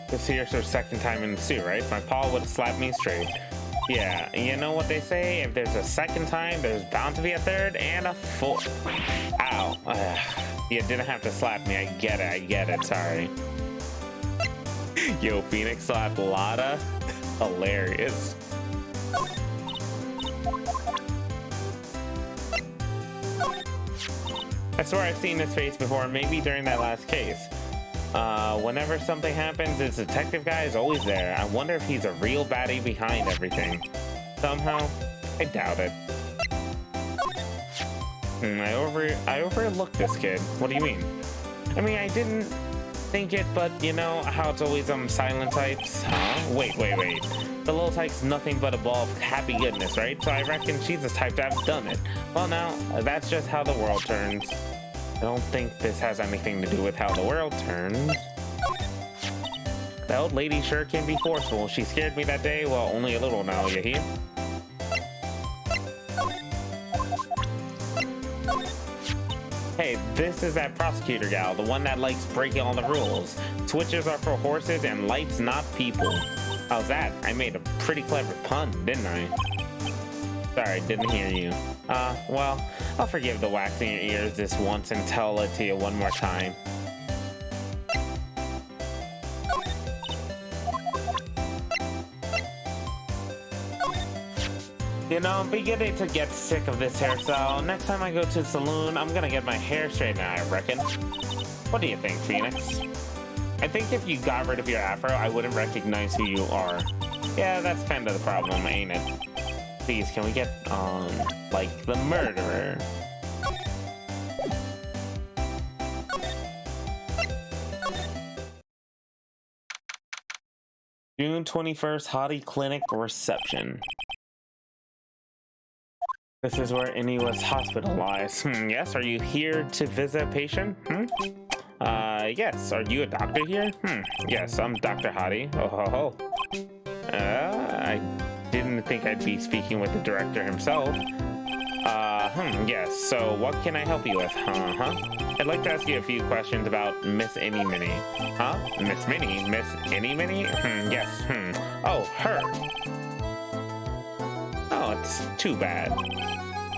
This here's her second time in the suit, right? My paw would have slapped me straight. Yeah, you know what they say? If there's a second time, there's bound to be a third and a fourth. Ow. You didn't have to slap me. I get it. Sorry. Yo, Phoenix slapped Lada. Hilarious. I swear I've seen his face before, maybe during that last case. Whenever something happens, this detective guy is always there. I wonder if he's a real baddie behind everything. Somehow, I doubt it. I overlooked this kid. What do you mean? I mean, I didn't think it, but you know how it's always silent types? Huh? Wait. The little type's nothing but a ball of happy goodness, right? So I reckon she's the type to have done it. Well, now, that's just how the world turns. I don't think this has anything to do with how the world turns. The old lady sure can be forceful. She scared me that day, well, only a little now, you hear? Hey, this is that prosecutor gal, the one that likes breaking all the rules. Switches are for horses and lights not people. How's that? I made a pretty clever pun, didn't I? Sorry, didn't hear you. Well, I'll forgive the waxing your ears this once and tell it to you one more time. You know, I'm beginning to get sick of this hairstyle. Next time I go to the saloon, I'm gonna get my hair straightened out, I reckon. What do you think, Phoenix? I think if you got rid of your afro, I wouldn't recognize who you are. Yeah, that's kind of the problem, ain't it? Please, can we get on, like, the murderer? June 21st, Hottie Clinic Reception. This is where Innie was hospitalized. Yes, are you here to visit a patient? Yes, are you a doctor here? Yes, I'm Dr. Hottie. Oh ho ho. I didn't think I'd be speaking with the director himself. Yes, so what can I help you with? I'd like to ask you a few questions about Miss Innie Minnie. Huh? Miss Minnie? Miss Innie Minnie? Yes, Oh, her. Oh, it's too bad.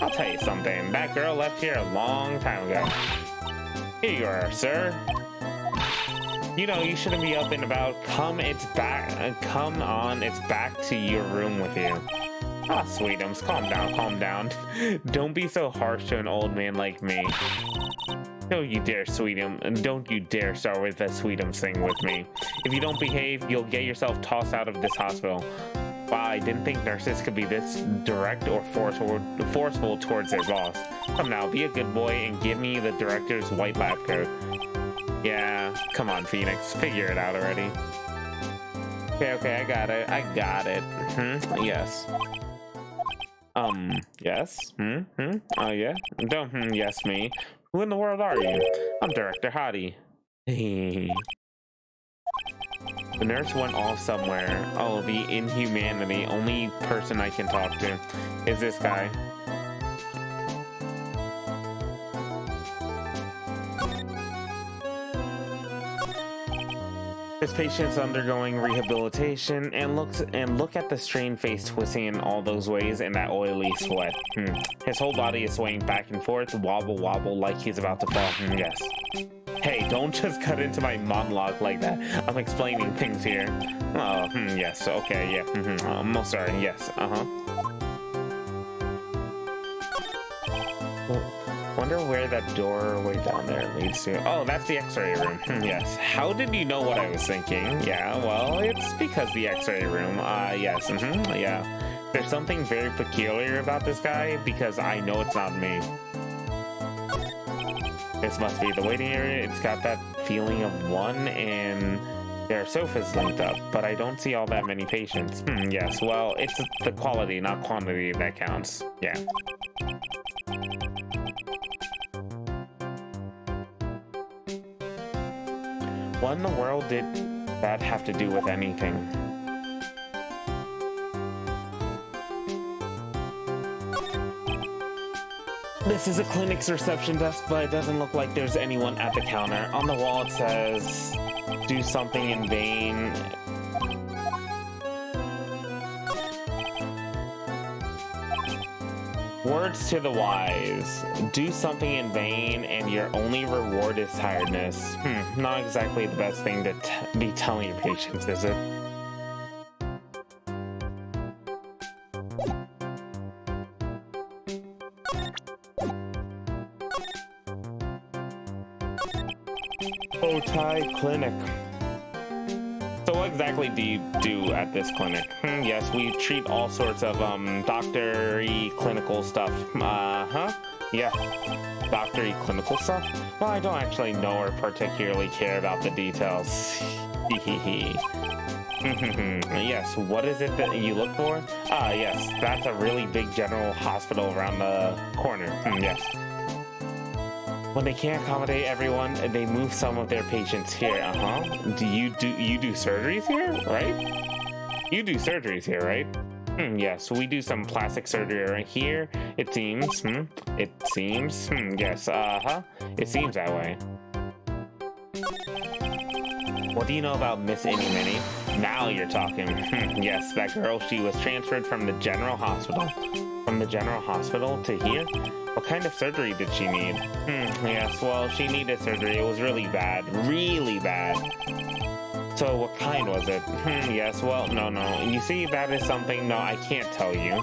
I'll tell you something. That girl left here a long time ago. Here you are, sir. You know, you shouldn't be up and about. Come on, it's back to your room with you. Ah, Sweetums, calm down. Don't be so harsh to an old man like me. Don't you dare, Sweetum. Don't you dare start with the Sweetums thing with me. If you don't behave, you'll get yourself tossed out of this hospital. Wow, I didn't think nurses could be this direct or forceful towards their boss. Come now, be a good boy and give me the director's white lab coat. Yeah, come on, Phoenix. Figure it out already. Okay, I got it. Yes. Yes? Oh, yeah? Don't yes me. Who in the world are you? I'm Director Hottie. The nurse went off somewhere. Oh, the inhumanity. Only person I can talk to is this guy. This patient's undergoing rehabilitation, and look at the strained face twisting in all those ways in that oily sweat. His whole body is swaying back and forth, wobble like he's about to fall. Yes. Hey, don't just cut into my monologue like that. I'm explaining things here. Oh, yes, okay, yeah. I'm sorry, yes, When wonder where that door way down there leads to. Oh, that's the x-ray room. Yes. How did you know what I was thinking? Yeah, well, it's because the x-ray room. Yes. Yeah. There's something very peculiar about this guy because I know it's not me. This must be the waiting area. It's got that feeling of one, and there are sofas linked up, but I don't see all that many patients. Yes, well, it's the quality, not quantity, that counts. Yeah. What in the world did that have to do with anything? This is a clinic's reception desk, but it doesn't look like there's anyone at the counter. On the wall it says, do something in vain. Words to the wise. Do something in vain and your only reward is tiredness. Not exactly the best thing to be telling your patients, is it? Thai clinic. So what exactly do you do at this clinic? Yes, we treat all sorts of doctor-y clinical stuff. Yeah, doctor-y clinical stuff? Well, I don't actually know or particularly care about the details. Yes, what is it that you look for? Yes, that's a really big general hospital around the corner. Yes. When they can't accommodate everyone, they move some of their patients here. Do you do surgeries here, right? You do surgeries here, right? Yes, we do some plastic surgery right here. It seems. It seems. Yes. It seems that way. What do you know about Miss Innie Minnie? Now you're talking. Yes, that girl. She was transferred from the general hospital. From the general hospital to here? What kind of surgery did she need? Yes, well, she needed surgery. It was really bad. Really bad. So what kind was it? Yes, well, no. You see, that is something, no, I can't tell you.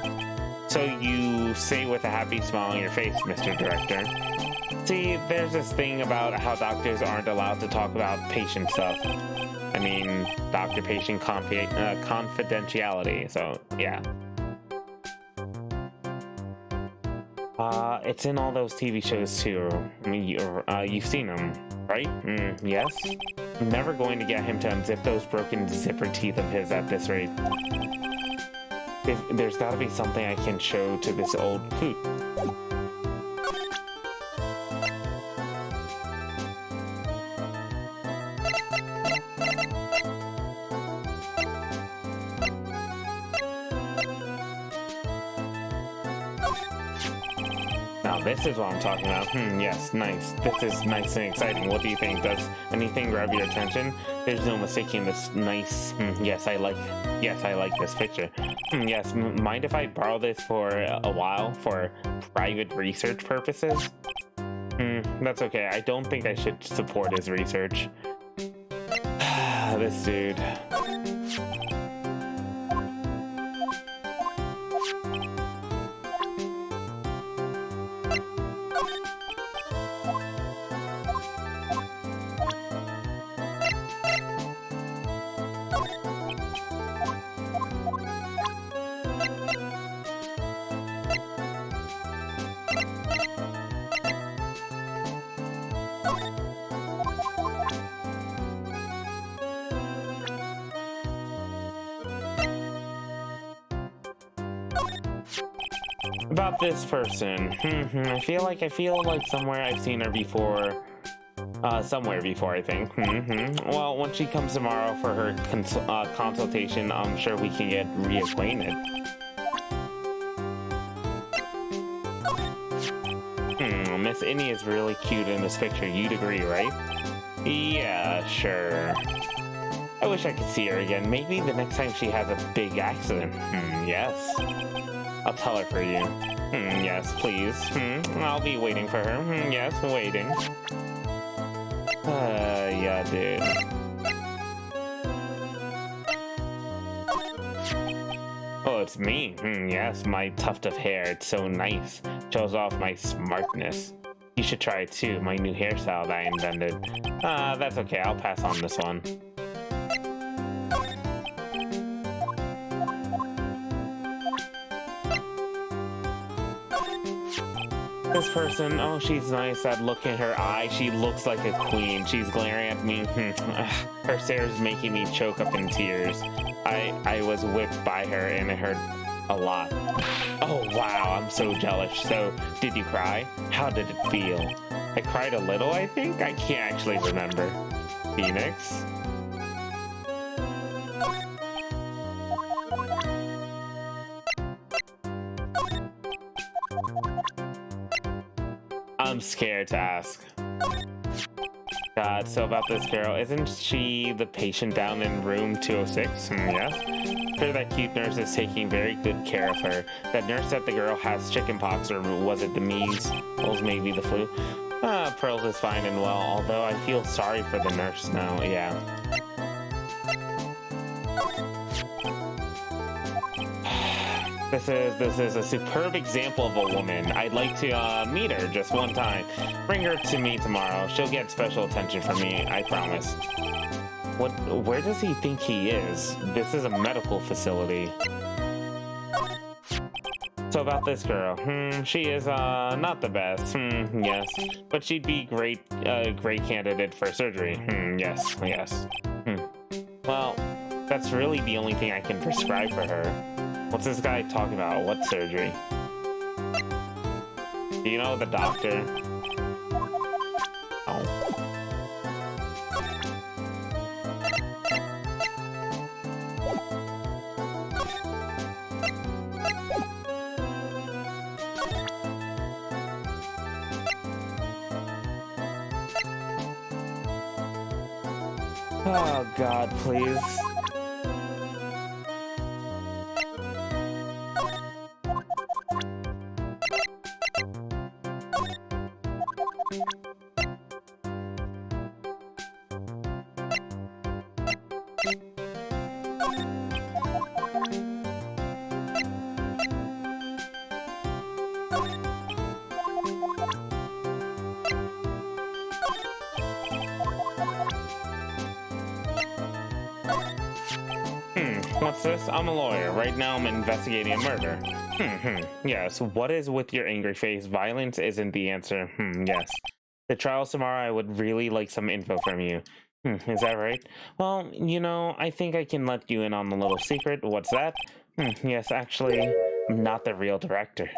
So you say with a happy smile on your face, Mr. Director. See, there's this thing about how doctors aren't allowed to talk about patient stuff. I mean, doctor-patient confidentiality, so yeah. It's in all those TV shows too. I mean, you've seen them, right? Yes? I'm never going to get him to unzip those broken zipper teeth of his at this rate. There's gotta be something I can show to this old coot. Now this is what I'm talking about. Yes, nice. This is nice and exciting. What do you think? Does anything grab your attention? There's no mistaking this nice. Yes, I like this picture. Yes, mind if I borrow this for a while for private research purposes? That's okay. I don't think I should support his research. This dude. About this person. I feel like somewhere I've seen her before. Somewhere before, I think. Well, when she comes tomorrow for her consultation, I'm sure we can get reacquainted. Miss Innie is really cute in this picture. You'd agree, right? Yeah, sure. I wish I could see her again. Maybe the next time she has a big accident. Yes. I'll tell her for you. Yes, please. I'll be waiting for her. Yes, waiting. Yeah, dude. Oh, it's me. Yes, my tuft of hair. It's so nice. Shows off my smartness. You should try it too, my new hairstyle that I invented. That's okay, I'll pass on this one. This person, oh, she's nice. I'd look in her eye. She looks like a queen. She's glaring at me. Her stare is making me choke up in tears. I was whipped by her and it hurt a lot. Oh, wow, I'm so jealous. So, did you cry? How did it feel? I cried a little, I think? I can't actually remember. Phoenix? I'm scared to ask. God, so about this girl, isn't she the patient down in room 206? Yes. Sure, that cute nurse is taking very good care of her. That nurse said the girl has chickenpox, or was it the measles, maybe the flu? Pearls is fine and well, although I feel sorry for the nurse now, yeah. This is a superb example of a woman. I'd like to meet her just one time. Bring her to me tomorrow. She'll get special attention from me, I promise. Where does he think he is? This is a medical facility. So about this girl, she is not the best, yes, but she'd be great candidate for surgery, yes. Well, that's really the only thing I can prescribe for her. What's this guy talking about? What surgery? Do you know the doctor? Oh. Oh God, please. What's this? I'm a lawyer. Right now I'm investigating a murder. Yes, what is with your angry face? Violence isn't the answer. Yes. The trial's tomorrow. I would really like some info from you. Is that right? Well, you know, I think I can let you in on a little secret. What's that? Yes, actually, I'm not the real director.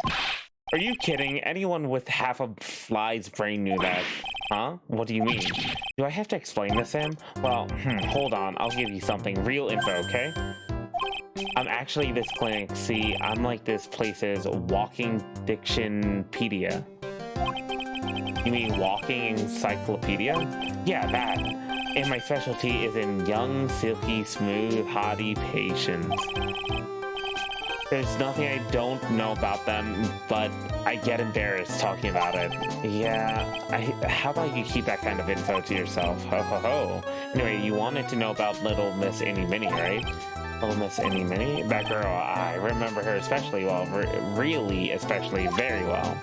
Are you kidding? Anyone with half a fly's brain knew that. Huh? What do you mean? Do I have to explain this, Sam? Well, hold on. I'll give you something. Real info, okay? I'm actually this clinic. See, I'm like this place's walking dictionpedia. You mean walking encyclopedia? Yeah, that. And my specialty is in young, silky, smooth, haughty patients. There's nothing I don't know about them, but I get embarrassed talking about it. Yeah, how about you keep that kind of info to yourself? Ho ho ho. Anyway, you wanted to know about Little Miss Innie Minnie, right? Little Miss Innie Minnie? That girl, I remember her especially well. Really, especially very well.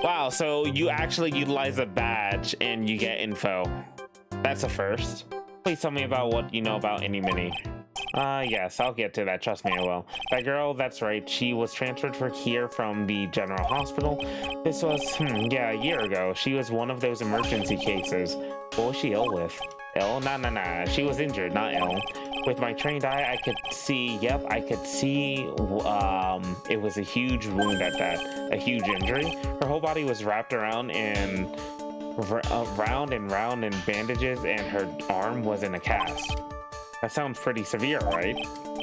Wow, so you actually utilize a badge and you get info. That's a first. Please tell me about what you know about Innie Minnie. Yes, I'll get to that. Trust me, I will. That girl, that's right. She was transferred here from the general hospital. This was, yeah, a year ago. She was one of those emergency cases. What was she ill with? Ill? Nah. She was injured, not ill. With my trained eye, I could see, I could see, it was a huge wound at that. A huge injury. Her whole body was wrapped around in round and round in bandages, and her arm was in a cast. That sounds pretty severe, right?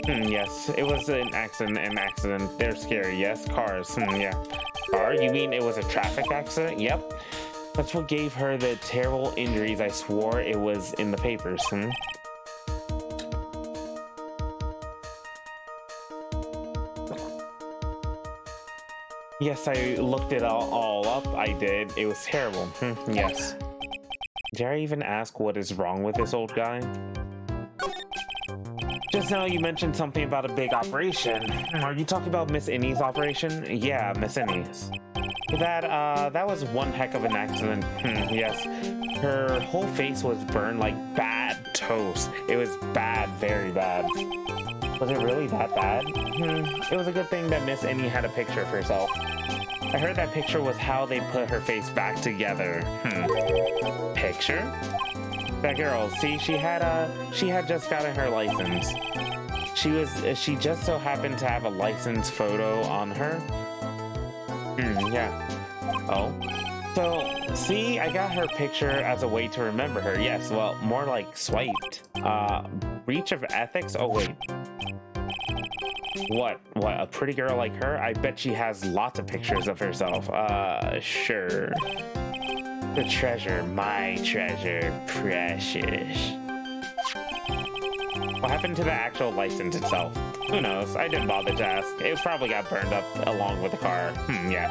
Yes, it was an accident. They're scary, yes? Cars, yeah. Car? You mean it was a traffic accident? Yep. That's what gave her the terrible injuries. I swore it was in the papers, Yes, I looked it all up. I did. It was terrible. Yes. Dare I even ask what is wrong with this old guy? Just now you mentioned something about a big operation. Are you talking about Miss Innie's operation? Yeah, Miss Innie's. That was one heck of an accident. Yes. Her whole face was burned like bad toast. It was bad, very bad. Was it really that bad? It was a good thing that Miss Innie had a picture of herself. I heard that picture was how they put her face back together. Picture? That girl, see, she had just gotten her license. She just so happened to have a license photo on her. Yeah. Oh. So, see, I got her picture as a way to remember her. Yes, well, more like swiped. Breach of ethics? Oh, wait. What, a pretty girl like her? I bet she has lots of pictures of herself. Sure. The treasure, my treasure, precious. What happened to the actual license itself? Who knows? I didn't bother to ask. It probably got burned up along with the car. Yeah.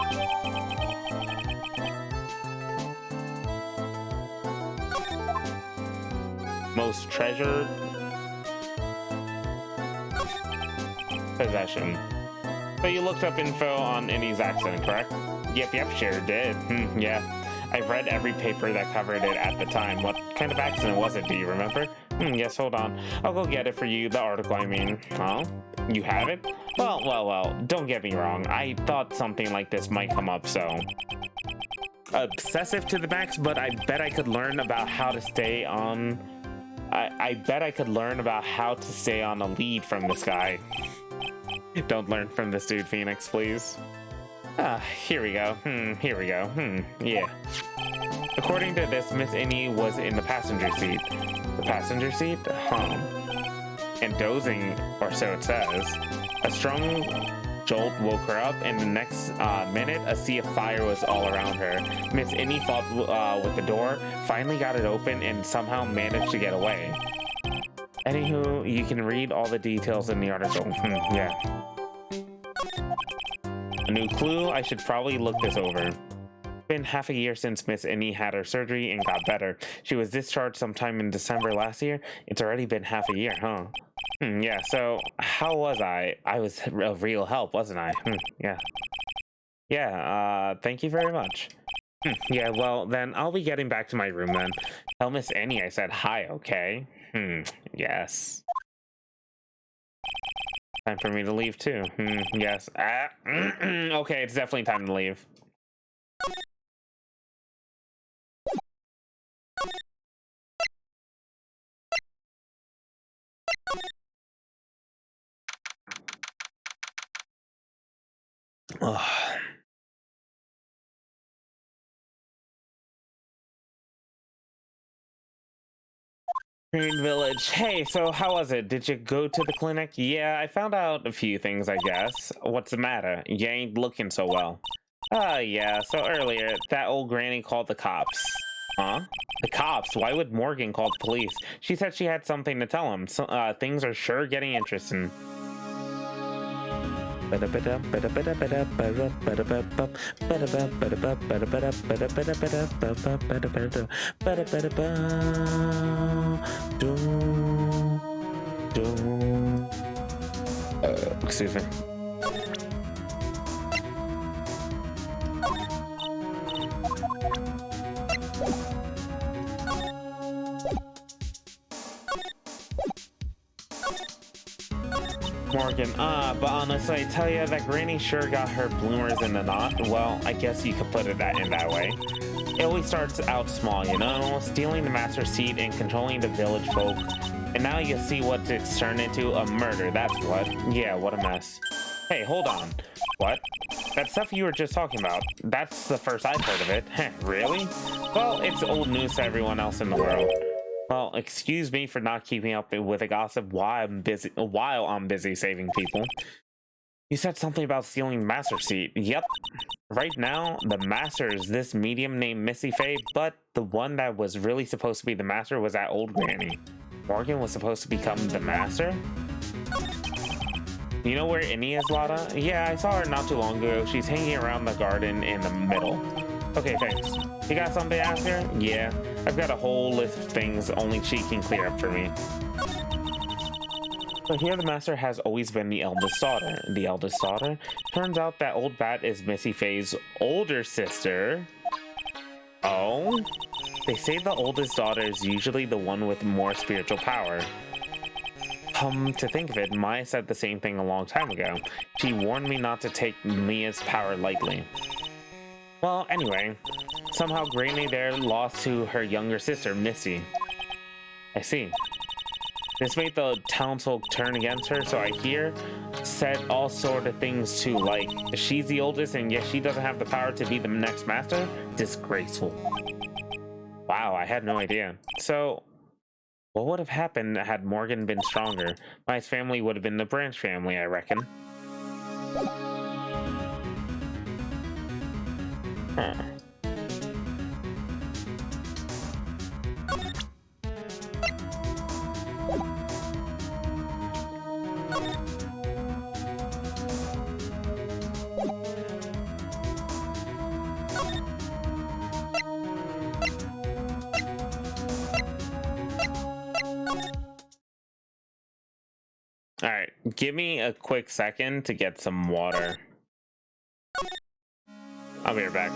Most treasured possession. So you looked up info on Innie's accident, correct? Yep, sure did. Yeah. I read every paper that covered it at the time. What kind of accident was it, do you remember? Yes, hold on. I'll go get it for you, the article I mean. Huh? You have it? Well, don't get me wrong. I thought something like this might come up, so... Obsessive to the max, but I bet I could learn about how to stay on... I bet I could learn about how to stay on a lead from this guy. Don't learn from this dude, Phoenix, please. Here we go. Yeah. According to this, Miss Innie was in the passenger seat. The passenger seat? And dozing, or so it says. A strong jolt woke her up, and the next minute, a sea of fire was all around her. Miss Innie fought with the door, finally got it open, and somehow managed to get away. Anywho, you can read all the details in the article. Yeah. A new clue? I should probably look this over. It's been half a year since Miss Innie had her surgery and got better. She was discharged sometime in December last year. It's already been half a year, huh? Yeah, so how was I? I was a real help, wasn't I? Yeah. Yeah, thank you very much. Yeah, well, then I'll be getting back to my room then. Tell Miss Innie I said hi, okay? Yes. Time for me to leave too. Yes. Okay, it's definitely time to leave. Green Village. Hey, so how was it? Did you go to the clinic? Yeah, I found out a few things, I guess. What's the matter? You ain't looking so well. Yeah, so earlier, that old granny called the cops. Huh? The cops? Why would Morgan call the police? She said she had something to tell him. So, things are sure getting interesting. Excuse me. Morgan, but honestly, I tell you, that granny sure got her bloomers in the knot. Well, I guess you could put it in that way. It always starts out small, you know? Stealing the master seat and controlling the village folk. And now you see what it's turned into, a murder, that's what. Yeah, what a mess. Hey, hold on. What? That stuff you were just talking about, that's the first I've heard of it. Really? Well, it's old news to everyone else in the world. Well, excuse me for not keeping up with the gossip while I'm busy saving people. You said something about stealing the master seat. Yep. Right now, the master is this medium named Missy Faye, but the one that was really supposed to be the master was that old granny. Morgan was supposed to become the master? You know where Innie is, Lotta? Yeah, I saw her not too long ago. She's hanging around the garden in the middle. Okay, thanks. You got something to ask her? Yeah, I've got a whole list of things only she can clear up for me. But here the master has always been the eldest daughter. The eldest daughter? Turns out that old Bat is Missy Faye's older sister. Oh? They say the oldest daughter is usually the one with more spiritual power. Come to think of it, Maya said the same thing a long time ago. She warned me not to take Mia's power lightly. Well, anyway, somehow Granny there lost to her younger sister, Missy. I see. This made the townsfolk turn against her, so I hear, said all sort of things too, like, she's the oldest and yet she doesn't have the power to be the next master? Disgraceful. Wow, I had no idea. So, what would have happened had Morgan been stronger? Maya's family would have been the Branch family, I reckon. Huh. Alright, give me a quick second to get some water. I'll be right back.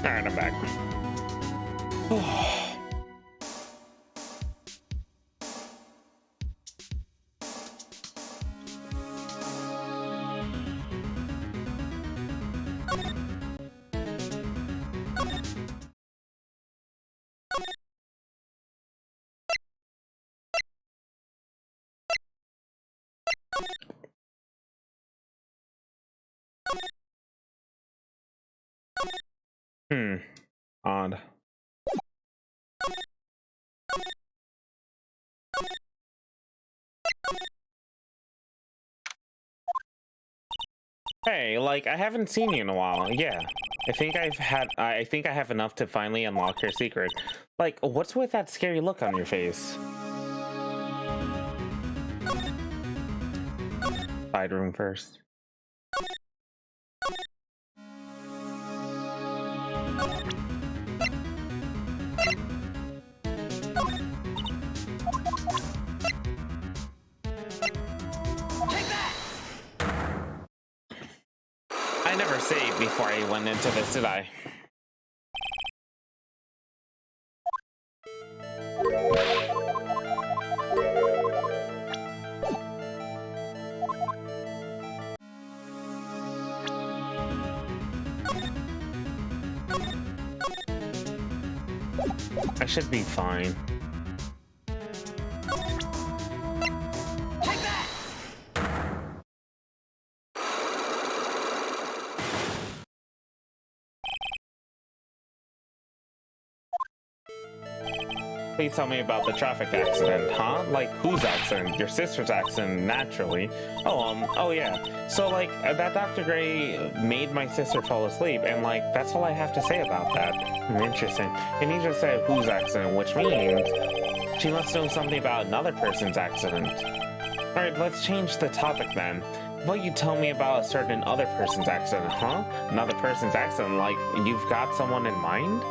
Alright, I'm back. Odd. Hey, like, I haven't seen you in a while. Yeah. I think I have enough to finally unlock your secret. Like, what's with that scary look on your face? Side room first. never saved before I went into this, did I? I should be fine. Take that! Please tell me about the traffic accident, huh? Like, whose accident? Your sister's accident, naturally. Oh yeah. So, like, that Dr. Gray made my sister fall asleep, and, like, that's all I have to say about that. Interesting. And he just said whose accident, which means she must know something about another person's accident. Alright, let's change the topic then. What you tell me about a certain other person's accident, huh? Another person's accident, like, you've got someone in mind?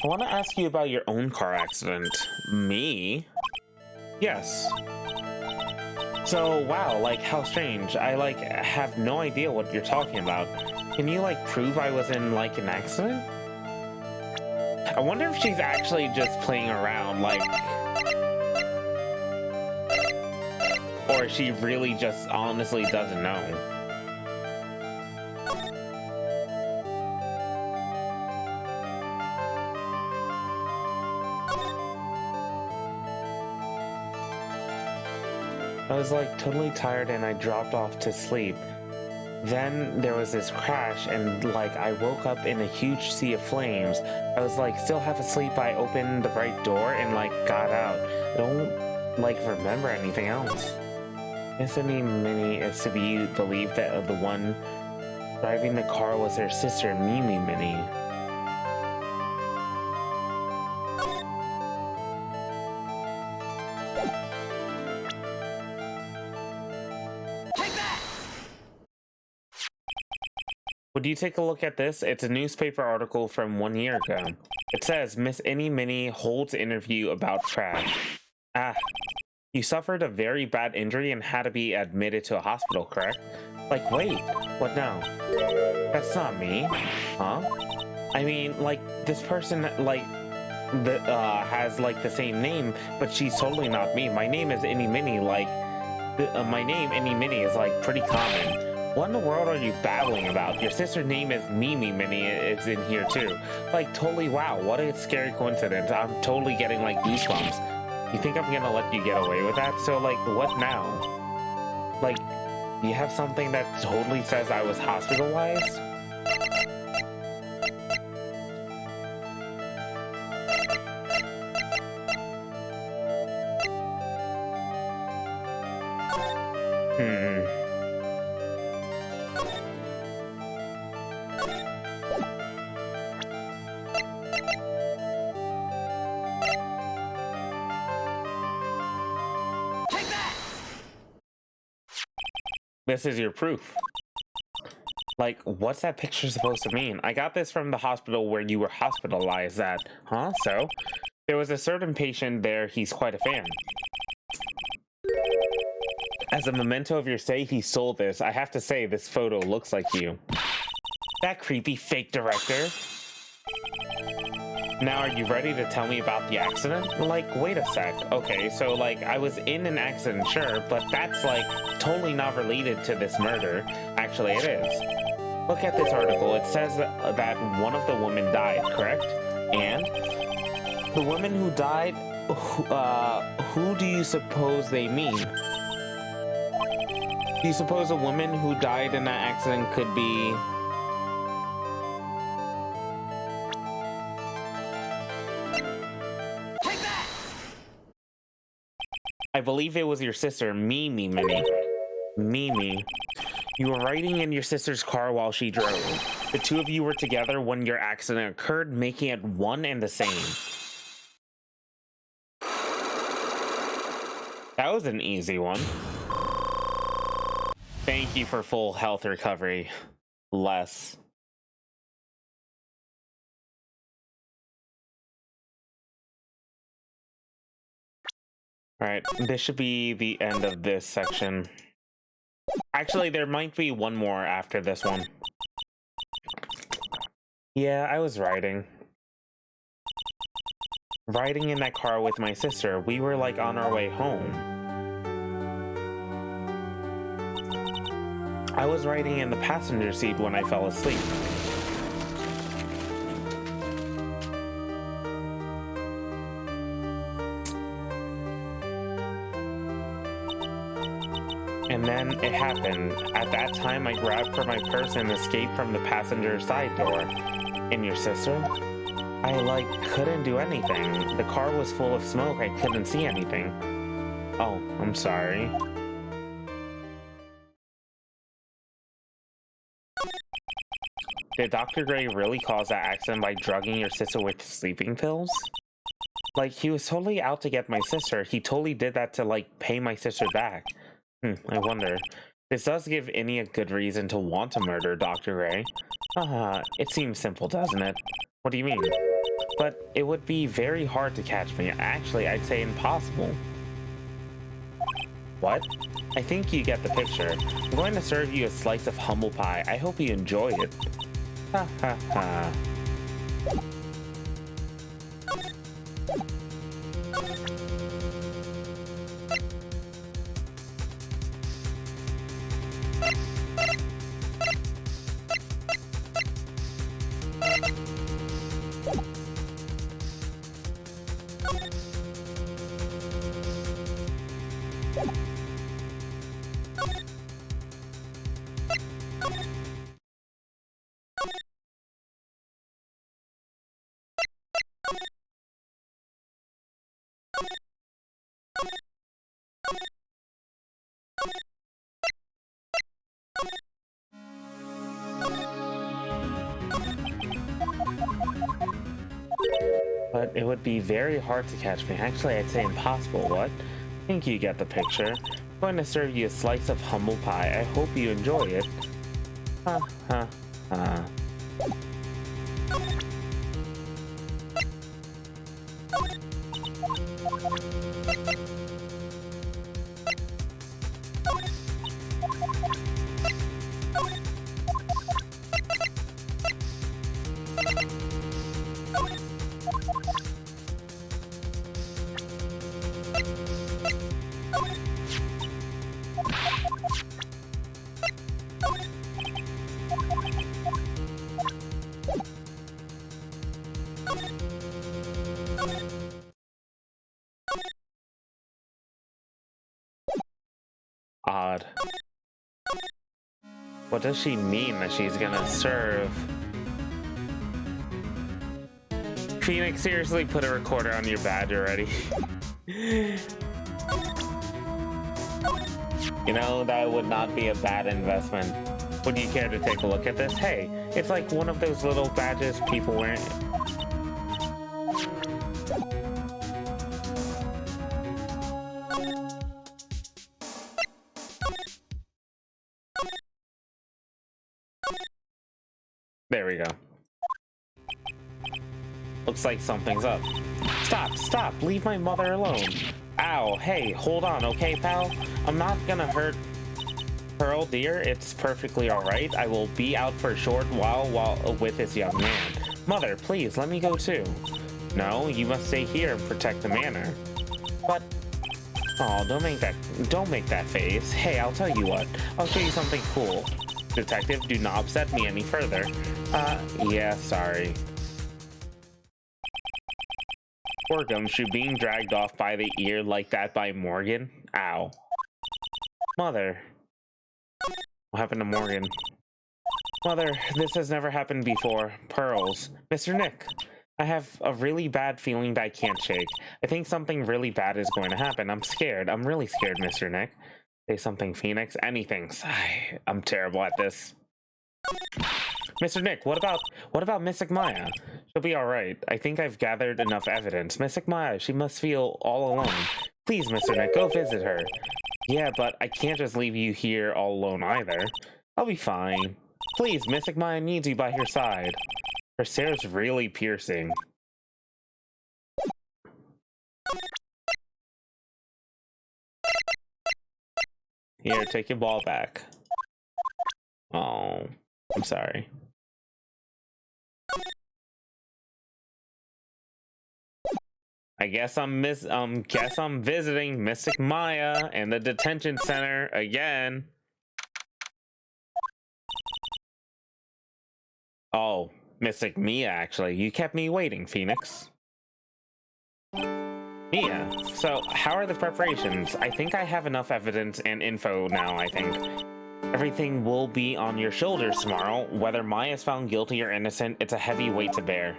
I want to ask you about your own car accident. Me? Yes. So, wow, like, how strange. I, like, have no idea what you're talking about. Can you, like, prove I was in, like, an accident? I wonder if she's actually just playing around, like... Or she really just honestly doesn't know. I was like totally tired and I dropped off to sleep. Then there was this crash and like I woke up in a huge sea of flames. I was like still half asleep. I opened the right door and like got out. I don't like remember anything else. Anthony Minnie is to be believed that the one driving the car was her sister Mimi Minnie. Would you take a look at this? It's a newspaper article from 1 year ago. It says, Miss Any Minnie holds interview about crash. Ah, you suffered a very bad injury and had to be admitted to a hospital, correct? Like, wait, what now? That's not me. Huh? I mean, like, this person, like, has, like, the same name, but she's totally not me. My name is Any Minnie, like, my name, Any Minnie, is, like, pretty common. What in the world are you babbling about? Your sister's name is Mimi Minnie is in here too. Like, totally, wow, what a scary coincidence. I'm totally getting, like, goosebumps. You think I'm gonna let you get away with that? So, like, what now? Like, you have something that totally says I was hospitalized? This is your proof. Like, what's that picture supposed to mean? I got this from the hospital where you were hospitalized at. Huh? So? There was a certain patient there, he's quite a fan. As a memento of your stay, he stole this. I have to say, this photo looks like you. That creepy fake director. Now, are you ready to tell me about the accident? Like, wait a sec. Okay, so, like, I was in an accident, sure, but that's, like, totally not related to this murder. Actually, it is. Look at this article. It says that one of the women died, correct? And the woman who died, who do you suppose they mean? Do you suppose a woman who died in that accident could be... I believe it was your sister, Mimi Minnie. Mimi. You were riding in your sister's car while she drove. The two of you were together when your accident occurred, making it one and the same. That was an easy one. Thank you for full health recovery. Les. Alright, this should be the end of this section. Actually, there might be one more after this one. Yeah, I was riding. Riding in that car with my sister, we were like on our way home. I was riding in the passenger seat when I fell asleep. And then it happened. At that time, I grabbed for my purse and escaped from the passenger side door. And your sister? I, couldn't do anything. The car was full of smoke. I couldn't see anything. Oh, I'm sorry. Did Dr. Gray really cause that accident by drugging your sister with sleeping pills? Like, he was totally out to get my sister. He totally did that to, pay my sister back. I wonder. This does give Innie a good reason to want to murder Dr. Gray. It seems simple, doesn't it? What do you mean? But it would be very hard to catch me. Actually, I'd say impossible. What? I think you get the picture. I'm going to serve you a slice of humble pie. I hope you enjoy it. Ha ha ha. But it would be very hard to catch me. Actually, I'd say impossible. What? I think you get the picture. I'm going to serve you a slice of humble pie. I hope you enjoy it. Ha ha ha. Odd. What does she mean that she's gonna serve? Phoenix, seriously, put a recorder on your badge already. You know, that would not be a bad investment. Would you care to take a look at this? Hey, it's like one of those little badges people wear. There we go. Looks like something's up. Stop, stop, leave my mother alone. Ow, hey, hold on, okay, pal? I'm not gonna hurt Pearl, dear. It's perfectly alright. I will be out for a short while with this young man. Mother, please, let me go too. No, you must stay here and protect the manor. But... oh, don't make that face. Hey, I'll tell you what. I'll show you something cool. Detective, do not upset me any further. Yeah, sorry. Poor Gumshoe being dragged off by the ear like that by Morgan. Ow. Mother. What happened to Morgan? Mother, this has never happened before. Pearls. Mr. Nick. I have a really bad feeling that I can't shake. I think something really bad is going to happen. I'm scared. I'm really scared, Mr. Nick. Say something, Phoenix. Anything. I'm terrible at this. Mr. Nick, what about Mystic Maya? She'll be alright. I think I've gathered enough evidence. Mystic Maya, she must feel all alone. Please, Mr. Nick, go visit her. Yeah, but I can't just leave you here all alone either. I'll be fine. Please, Mystic Maya needs you by her side. Her stare's really piercing. Here, take your ball back. Oh, I'm sorry. I guess I'm visiting Mystic Maya and the detention center again. Oh, Mystic Mia, actually. You kept me waiting, Phoenix. Mia, so how are the preparations? I think I have enough evidence and info now, I think. Everything will be on your shoulders tomorrow. Whether Maya's found guilty or innocent, it's a heavy weight to bear.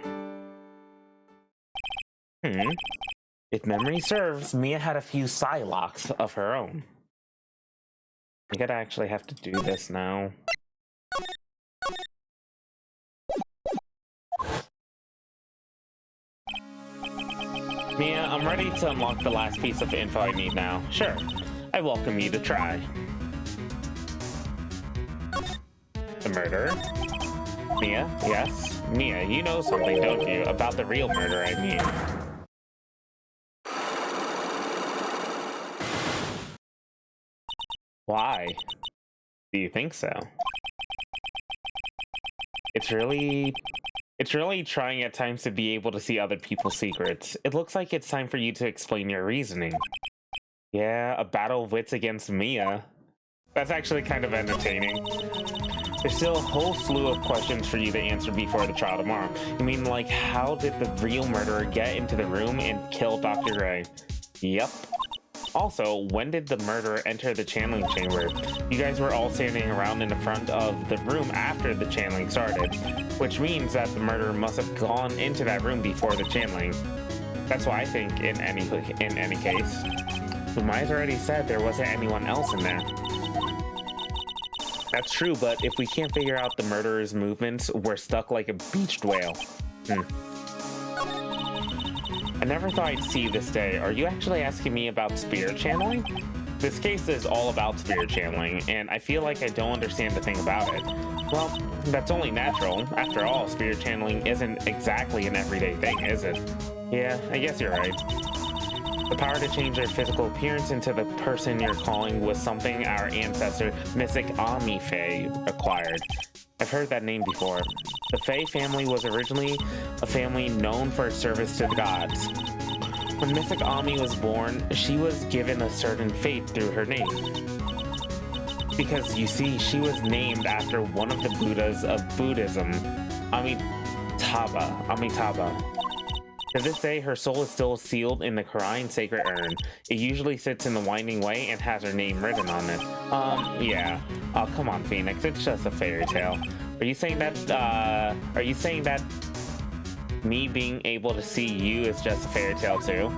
If memory serves, Mia had a few Psylocks of her own. I gotta actually have to do this now. Mia, I'm ready to unlock the last piece of info I need now. Sure, I welcome you to try. The murderer? Mia, yes? Mia, you know something, don't you? About the real murder, I mean. Why? Do you think so? It's really trying at times to be able to see other people's secrets. It looks like it's time for you to explain your reasoning. Yeah, a battle of wits against Mia. That's actually kind of entertaining. There's still a whole slew of questions for you to answer before the trial tomorrow. You mean, like, how did the real murderer get into the room and kill Dr. Gray? Yep. Also, when did the murderer enter the channeling chamber? You guys were all standing around in the front of the room after the channeling started, which means that the murderer must have gone into that room before the channeling. That's why I think in any case. But Maya's already said there wasn't anyone else in there. That's true, but if we can't figure out the murderer's movements, we're stuck like a beached whale. I never thought I'd see this day. Are you actually asking me about spirit channeling? This case is all about spirit channeling, and I feel like I don't understand a thing about it. Well, that's only natural. After all, spirit channeling isn't exactly an everyday thing, is it? Yeah, I guess you're right. The power to change their physical appearance into the person you're calling was something our ancestor, Mystic Ami Fae, acquired. I've heard that name before. The Fae family was originally a family known for its service to the gods. When Mystic Ami was born, she was given a certain fate through her name. Because, you see, she was named after one of the Buddhas of Buddhism, Amitabha. To this day, her soul is still sealed in the Quran sacred urn. It usually sits in the Winding Way and has her name written on it. Yeah. Oh, come on, Phoenix. It's just a fairy tale. Are you saying that me being able to see you is just a fairy tale too?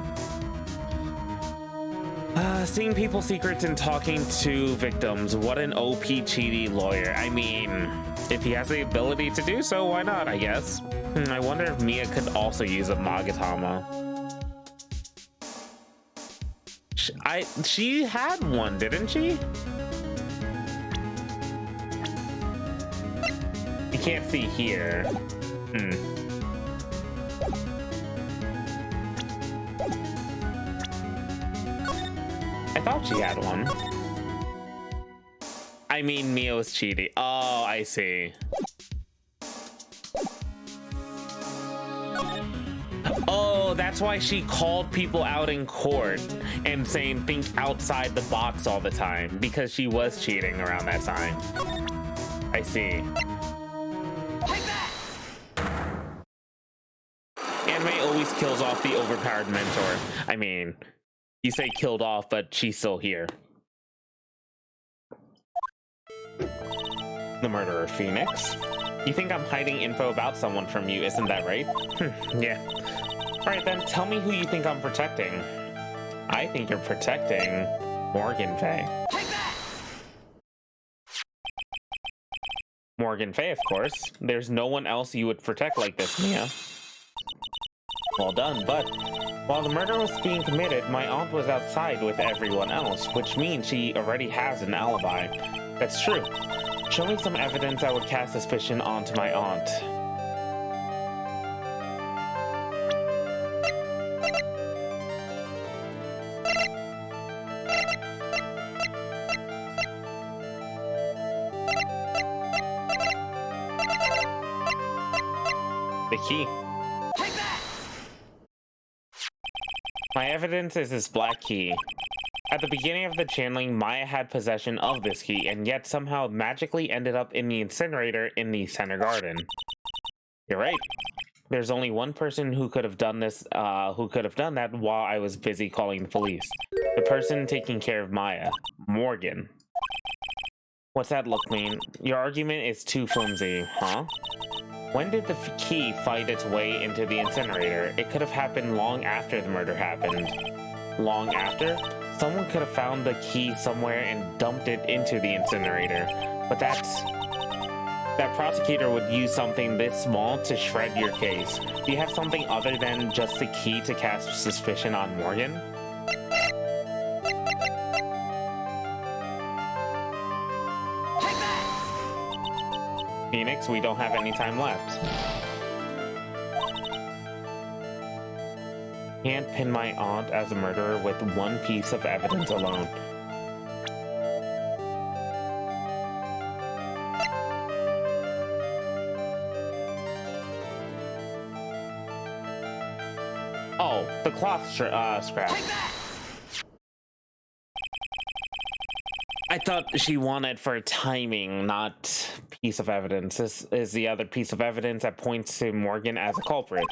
Seeing people's secrets and talking to victims. What an OP cheaty lawyer. I mean, if he has the ability to do so, why not, I guess? I wonder if Mia could also use a Magatama. She had one, didn't she? You can't see here. I thought she had one. I mean, Mia was cheating. Oh, I see. Oh, that's why she called people out in court and saying think outside the box all the time, because she was cheating around that time. I see. Anime always kills off the overpowered mentor. I mean, you say killed off, but she's still here. The murderer, Phoenix? You think I'm hiding info about someone from you, isn't that right? Yeah. Alright then, tell me who you think I'm protecting. I think you're protecting Morgan Faye. Take that! Morgan Faye, of course. There's no one else you would protect like this, Mia. Well done, but while the murder was being committed, my aunt was outside with everyone else, which means she already has an alibi. That's true. Show me some evidence that would cast suspicion onto my aunt. the key. My evidence is this black key. At the beginning of the channeling, Maya had possession of this key, and yet somehow magically ended up in the incinerator in the center garden. You're right. There's only one person who could have done this, who could have done that while I was busy calling the police. The person taking care of Maya, Morgan. What's that look mean? Your argument is too flimsy, huh? When did the key find its way into the incinerator? It could have happened long after the murder happened. Long after? Someone could have found the key somewhere and dumped it into the incinerator. But that prosecutor would use something this small to shred your case. Do you have something other than just the key to cast suspicion on Morgan? Phoenix, we don't have any time left. Can't pin my aunt as a murderer with one piece of evidence alone. Oh, the cloth scrap. I thought she wanted for timing, not piece of evidence. This is the other piece of evidence that points to Morgan as a culprit.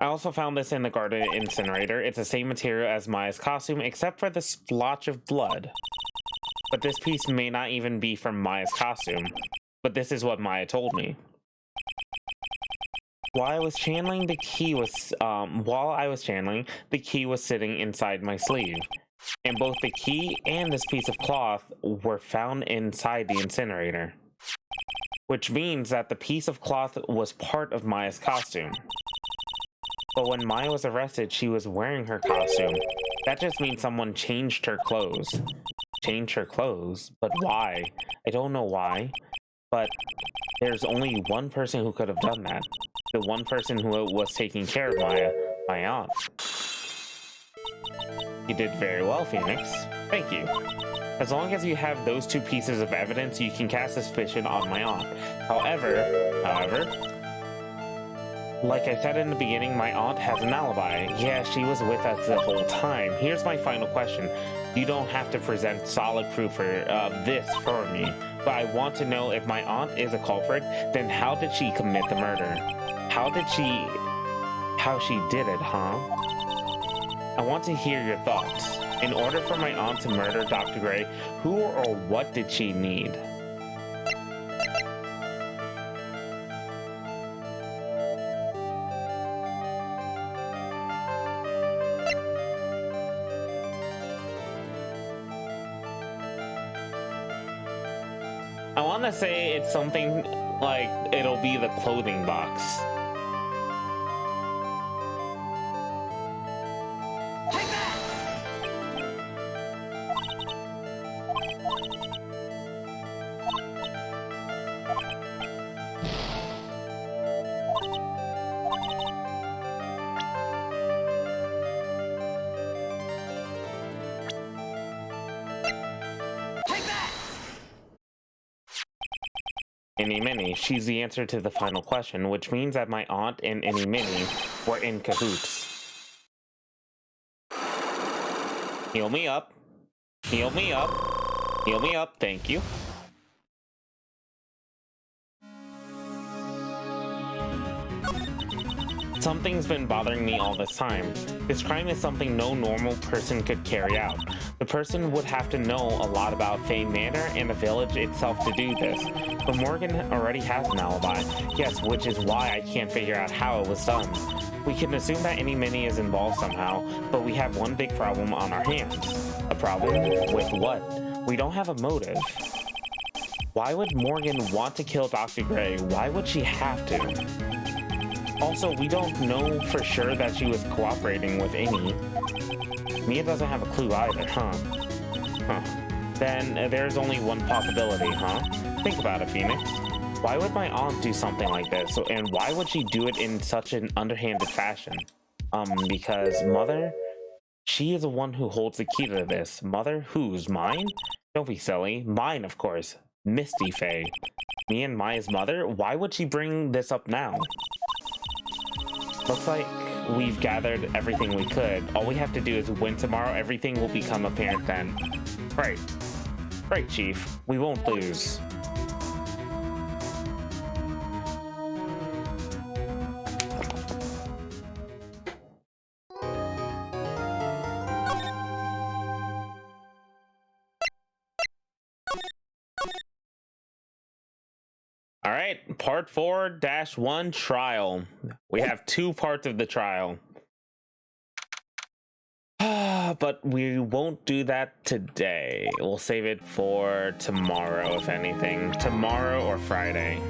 I also found this in the garden incinerator. It's the same material as Maya's costume, except for the splotch of blood. But this piece may not even be from Maya's costume. But this is what Maya told me. While I was channeling, the key was sitting inside my sleeve. And both the key and this piece of cloth were found inside the incinerator. Which means that the piece of cloth was part of Maya's costume. But when Maya was arrested, she was wearing her costume. That just means someone changed her clothes. Changed her clothes? But why? I don't know why. But there's only one person who could have done that. The one person who was taking care of Maya, my aunt. You did very well, Phoenix. Thank you. As long as you have those two pieces of evidence, you can cast suspicion on my aunt. However, like I said in the beginning, my aunt has an alibi. Yeah, she was with us the whole time. Here's my final question. You don't have to present solid proof for this for me, but I want to know if my aunt is a culprit, then how did she commit the murder? How she did it, huh? I want to hear your thoughts. In order for my aunt to murder Dr. Gray, who or what did she need? I want to say it's something like it'll be the clothing box. Minnie, she's the answer to the final question, which means that my aunt and Minnie were in cahoots. Heal me up. Heal me up. Heal me up, thank you. Something's been bothering me all this time. This crime is something no normal person could carry out. The person would have to know a lot about Fame Manor and the village itself to do this. But Morgan already has an alibi. Yes, which is why I can't figure out how it was done. We can assume that Minnie is involved somehow, but we have one big problem on our hands. A problem? With what? We don't have a motive. Why would Morgan want to kill Dr. Gray? Why would she have to? Also, we don't know for sure that she was cooperating with Amy. Mia doesn't have a clue either, huh? Then there's only one possibility, huh? Think about it, Phoenix. Why would my aunt do something like this? And why would she do it in such an underhanded fashion? Because Mother? She is the one who holds the key to this. Mother? Whose? Mine? Don't be silly. Mine, of course. Misty Faye. Me and Maya's mother? Why would she bring this up now? Looks like we've gathered everything we could. All we have to do is win tomorrow. Everything will become apparent then. Right. Right, Chief. We won't lose. All right, part 4-1 trial. We have 2 parts of the trial. But we won't do that today. We'll save it for tomorrow, if anything. Tomorrow or Friday.